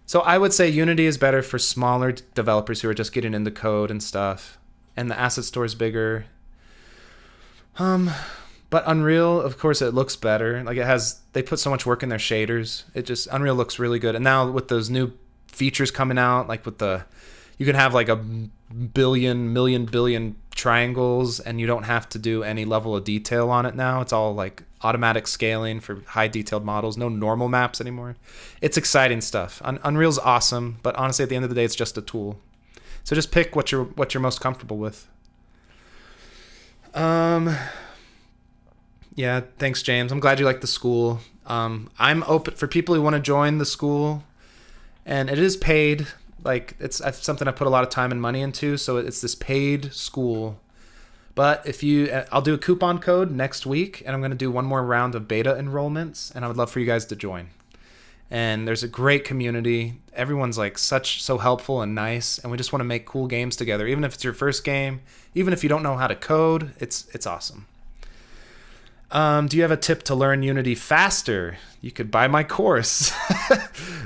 So I would say Unity is better for smaller developers who are just getting into code and stuff, and the asset store is bigger. But Unreal, of course, it looks better. Like, they put so much work in their shaders. Unreal looks really good. And now with those new features coming out, like you can have like a billion triangles, and you don't have to do any level of detail on it now. It's all like automatic scaling for high detailed models. No normal maps anymore. It's exciting stuff. Unreal's awesome, but honestly, at the end of the day, it's just a tool. So just pick what you're most comfortable with. Yeah, thanks, James. I'm glad you like the school. I'm open for people who want to join the school, and it is paid. Like, it's something I put a lot of time and money into, so it's this paid school. But I'll do a coupon code next week, and I'm going to do one more round of beta enrollments, and I would love for you guys to join. And there's a great community. Everyone's like so helpful and nice, and we just want to make cool games together. Even if it's your first game, even if you don't know how to code, it's awesome. Do you have a tip to learn Unity faster? You could buy my course.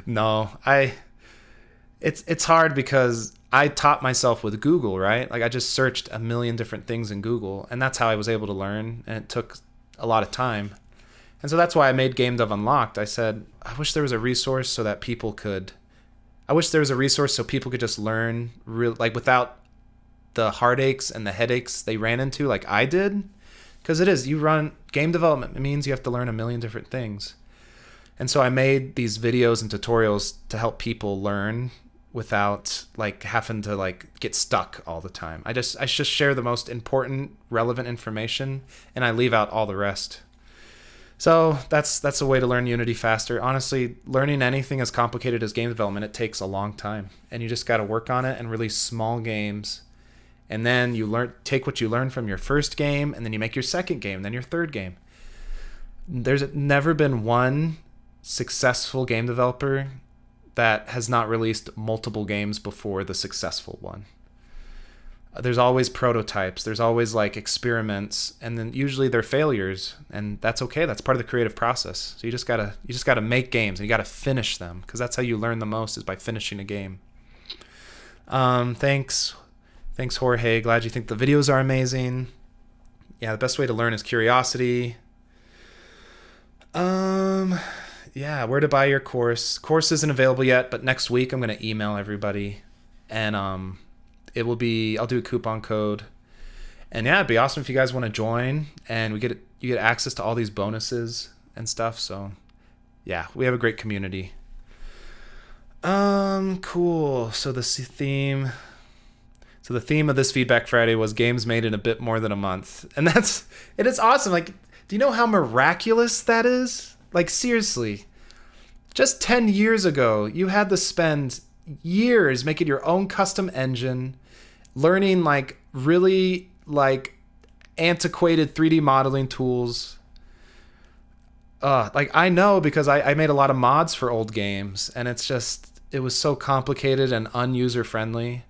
No, it's hard because I taught myself with Google, right? Like, I just searched a million different things in Google, and that's how I was able to learn, and it took a lot of time. And so that's why I made GameDev Unlocked. I said, I wish there was a resource so people could just learn like, without the heartaches and the headaches they ran into like I did. Because you run game development. It means you have to learn a million different things. And so I made these videos and tutorials to help people learn without like having to like get stuck all the time. I just share the most important, relevant information, and I leave out all the rest. So that's a way to learn Unity faster. Honestly, learning anything as complicated as game development, it takes a long time. And you just got to work on it and release small games. And then you take what you learned from your first game, and then you make your second game, then your third game. There's never been one successful game developer that has not released multiple games before the successful one. There's always prototypes, there's always like experiments, and then usually they're failures, and that's okay. That's part of the creative process. So you just gotta make games, and you gotta finish them, because that's how you learn the most, is by finishing a game. Thanks, Jorge. Glad you think the videos are amazing. Yeah, the best way to learn is curiosity. Yeah, where to buy your course. Course isn't available yet, but next week I'm going to email everybody, and I'll do a coupon code. And yeah, it'd be awesome if you guys want to join, and you get access to all these bonuses and stuff. So yeah, we have a great community. Cool. So the theme of this Feedback Friday was games made in a bit more than a month. And it is awesome. Like, do you know how miraculous that is? Like, seriously. Just 10 years ago, you had to spend years making your own custom engine, learning like really like antiquated 3D modeling tools. Like, I know, because I made a lot of mods for old games, and it was so complicated and unuser friendly.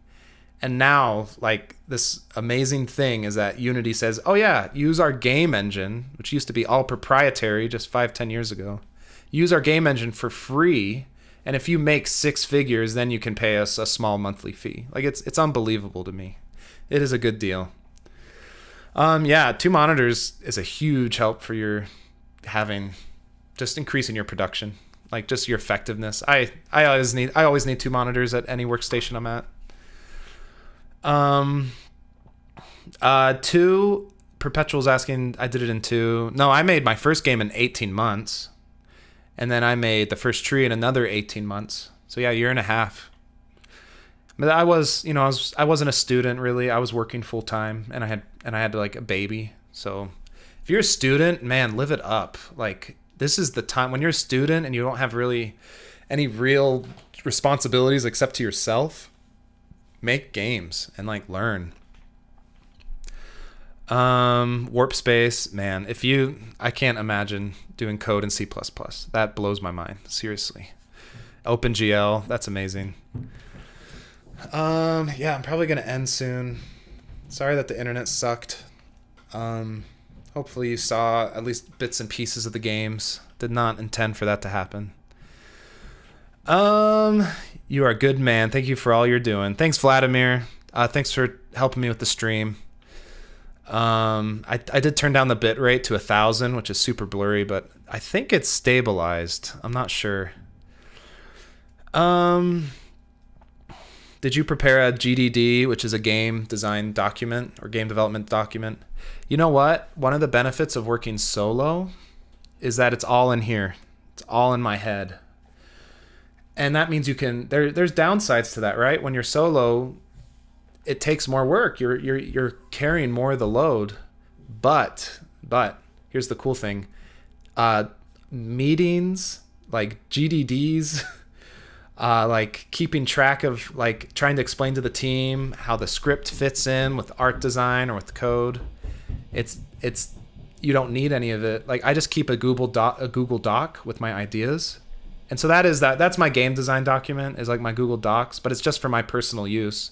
And now, like, this amazing thing is that Unity says, oh yeah, use our game engine, which used to be all proprietary just 5-10 years ago. Use our game engine for free, and if you make 6 figures, then you can pay us a small monthly fee. Like, it's unbelievable to me. It is a good deal. Yeah, 2 monitors is a huge help for just increasing your production, like just your effectiveness. I always need 2 monitors at any workstation I'm at. 2, Perpetual's asking, I did it in 2. No, I made my first game in 18 months. And then I made the first tree in another 18 months. So yeah, a year and a half. But I wasn't a student really. I was working full time, and I had like a baby. So if you're a student, man, live it up. Like, This is the time when you're a student and you don't have really any real responsibilities except to yourself. Make games and like learn. Warp space, man. I can't imagine doing code in C++. That blows my mind. Seriously. OpenGL, that's amazing. Yeah, I'm probably gonna end soon. Sorry that the internet sucked. Hopefully you saw at least bits and pieces of the games. Did not intend for that to happen. You are a good man. Thank you for all you're doing. Thanks, Vladimir. Thanks for helping me with the stream. I did turn down the bit rate to 1,000, which is super blurry, but I think it's stabilized. I'm not sure. Did you prepare a GDD, which is a game design document or game development document? You know what? One of the benefits of working solo is that it's all in here. It's all in my head. And that means you can, there's downsides to that, right? When you're solo, it takes more work. You're carrying more of the load. But here's the cool thing. Meetings, like GDDs, like keeping track of, like trying to explain to the team how the script fits in with art design or with code. It's you don't need any of it. Like I just keep a Google Doc with my ideas. And so that's my game design document is like my Google Docs, but it's just for my personal use.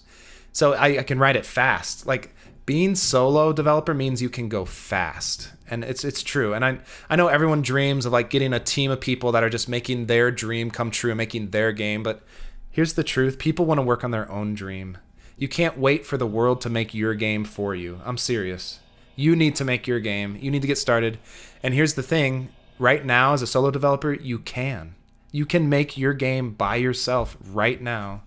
So I can write it fast. Like being solo developer means you can go fast. And it's true. And I know everyone dreams of like getting a team of people that are just making their dream come true, making their game. But here's the truth. People want to work on their own dream. You can't wait for the world to make your game for you. I'm serious. You need to make your game. You need to get started. And here's the thing. Right now, as a solo developer, you can. You can make your game by yourself right now.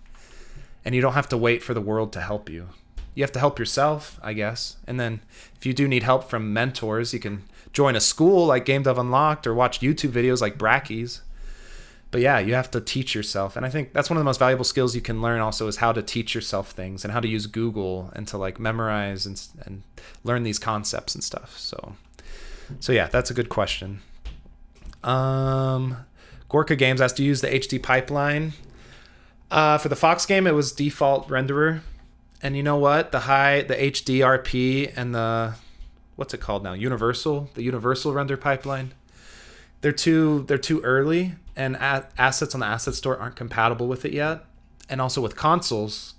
And you don't have to wait for the world to help you. You have to help yourself, I guess. And then if you do need help from mentors, you can join a school like GameDev Unlocked or watch YouTube videos like Brackeys. But yeah, you have to teach yourself. And I think that's one of the most valuable skills you can learn also is how to teach yourself things and how to use Google and to like memorize and learn these concepts and stuff. So yeah, that's a good question. Gorka Games asked to use the HD pipeline. For the Fox game, it was default renderer. And you know what? The HDRP and the, what's it called now? The universal render pipeline. They're too early, and assets on the asset store aren't compatible with it yet. And also with consoles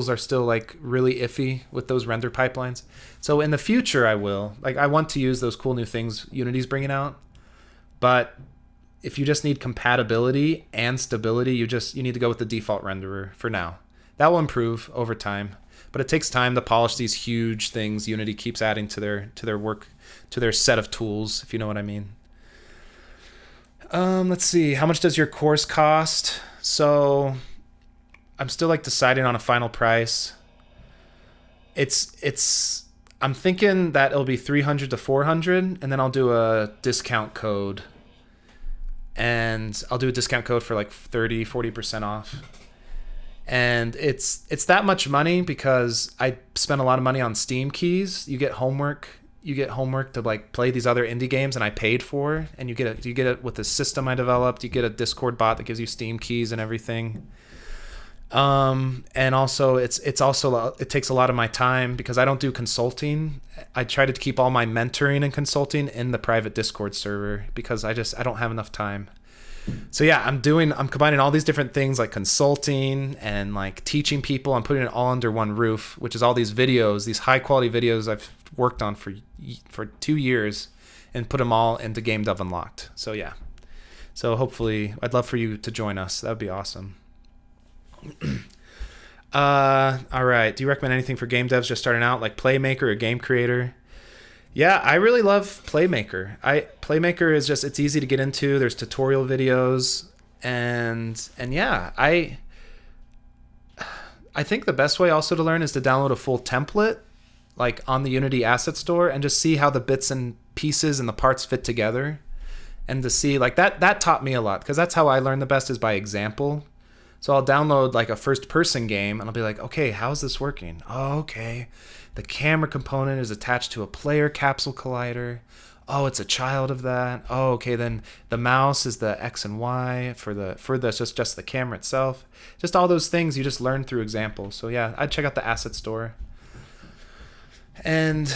are still like really iffy with those render pipelines. So in the future, I want to use those cool new things Unity's bringing out. But if you just need compatibility and stability, you need to go with the default renderer for now. That will improve over time, but it takes time to polish these huge things Unity keeps adding to their work, to their set of tools, if you know what I mean. Let's see. How much does your course cost? So I'm still like deciding on a final price. I'm thinking that it'll be 300 to 400, and then I'll do a discount code. And I'll do a discount code for like 40% off. And it's that much money because I spent a lot of money on Steam keys. You get homework to like play these other indie games and I paid for, and you get it with the system I developed. You get a Discord bot that gives you Steam keys and everything. And also it takes a lot of my time because I don't do consulting. I try to keep all my mentoring and consulting in the private Discord server because I don't have enough time. So yeah, I'm combining all these different things like consulting and like teaching people. I'm putting it all under one roof, which is all these videos, these high quality videos I've worked on for 2 years and put them all into GameDev Unlocked. So yeah. So hopefully I'd love for you to join us. That would be awesome. All right. Do you recommend anything for game devs just starting out, like Playmaker or Game Creator? Yeah, I really love Playmaker. Playmaker is it's easy to get into. There's tutorial videos, and yeah, I think the best way also to learn is to download a full template, like on the Unity Asset Store, and just see how the bits and pieces and the parts fit together, and to see like that taught me a lot because that's how I learn the best is by example. So I'll download like a first-person game, and I'll be like, okay, how's this working? Oh, okay. The camera component is attached to a player capsule collider. Oh, it's a child of that. Oh, okay, then the mouse is the X and Y for the just the camera itself. Just all those things you just learn through examples. So yeah, I'd check out the asset store. And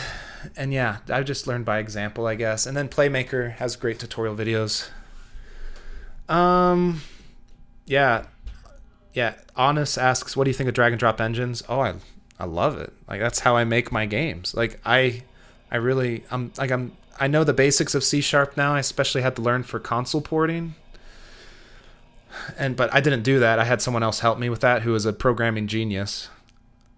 yeah, I just learned by example, I guess. And then Playmaker has great tutorial videos. Yeah. Honest asks, what do you think of drag and drop engines? Oh, I love it. Like, that's how I make my games. Like, I really, I know the basics of C# now. I especially had to learn for console porting. But I didn't do that. I had someone else help me with that who is a programming genius.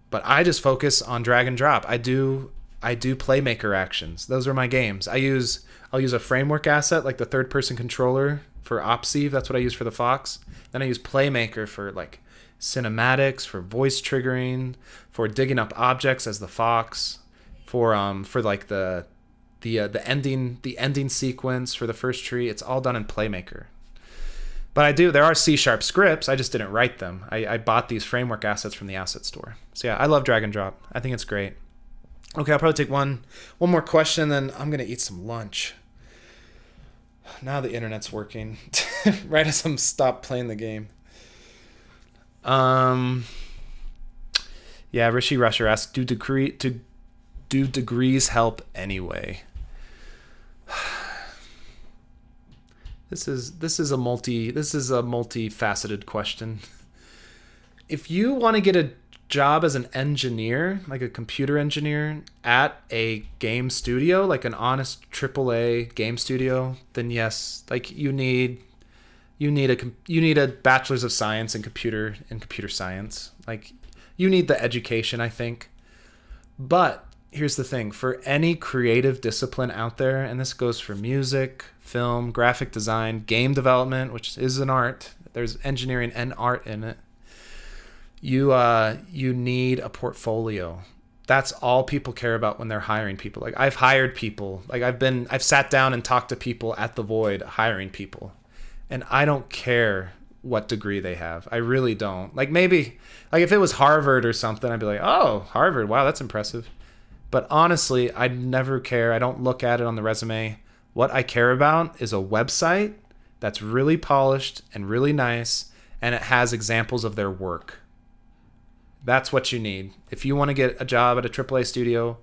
But I just focus on drag and drop. I do Playmaker actions. Those are my games. I'll use a framework asset like the third person controller for Opsieve. That's what I use for the Fox. Then I use Playmaker for like cinematics, for voice triggering, for digging up objects as the Fox, for like the ending sequence for the first tree. It's all done in Playmaker. But there are C# scripts. I just didn't write them. I bought these framework assets from the asset store. So yeah, I love drag and drop. I think it's great. Okay, I'll probably take one more question, then I'm gonna eat some lunch. Now the internet's working. Right as I'm stopped playing the game. Yeah, Rishi Rusher asks, do degrees help anyway? This is a multifaceted question. If you want to get a job as an engineer, like a computer engineer at a game studio, like an honest AAA game studio, then yes, like you need a bachelor's of science in computer science. Like you need the education, I think. But here's the thing, for any creative discipline out there, and this goes for music, film, graphic design, game development, which is an art. There's engineering and art in it. You need a portfolio. That's all people care about when they're hiring people. Like I've hired people. Like I've sat down and talked to people at the Void hiring people. And I don't care what degree they have. I really don't. Like maybe like if it was Harvard or something, I'd be like, "Oh, Harvard. Wow, that's impressive." But honestly, I never care. I don't look at it on the resume. What I care about is a website that's really polished and really nice, and it has examples of their work. That's what you need. If you want to get a job at a AAA studio,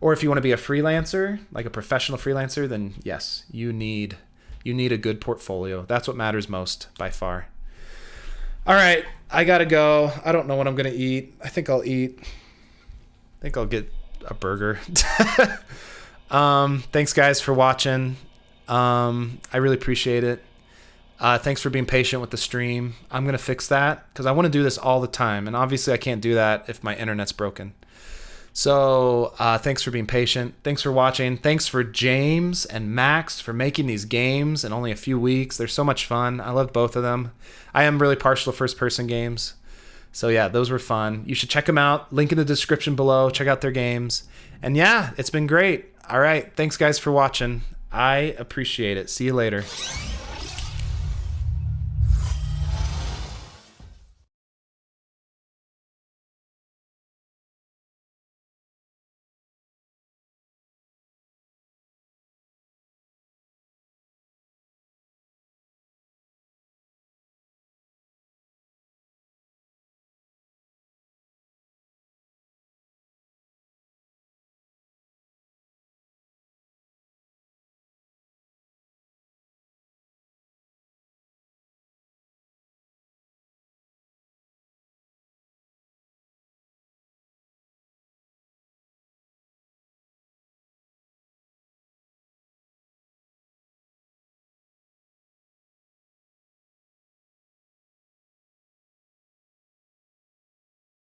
or if you want to be a freelancer, like a professional freelancer, then yes, you need a good portfolio. That's what matters most by far. All right, I gotta go. I don't know what I'm gonna eat. I think I'll get a burger. Thanks guys for watching. I really appreciate it. Thanks for being patient with the stream. I'm going to fix that because I want to do this all the time. And obviously I can't do that if my internet's broken. So thanks for being patient. Thanks for watching. Thanks for James and Max for making these games in only a few weeks. They're so much fun. I loved both of them. I am really partial to first-person games. So yeah, those were fun. You should check them out. Link in the description below. Check out their games. And yeah, it's been great. All right. Thanks guys for watching. I appreciate it. See you later.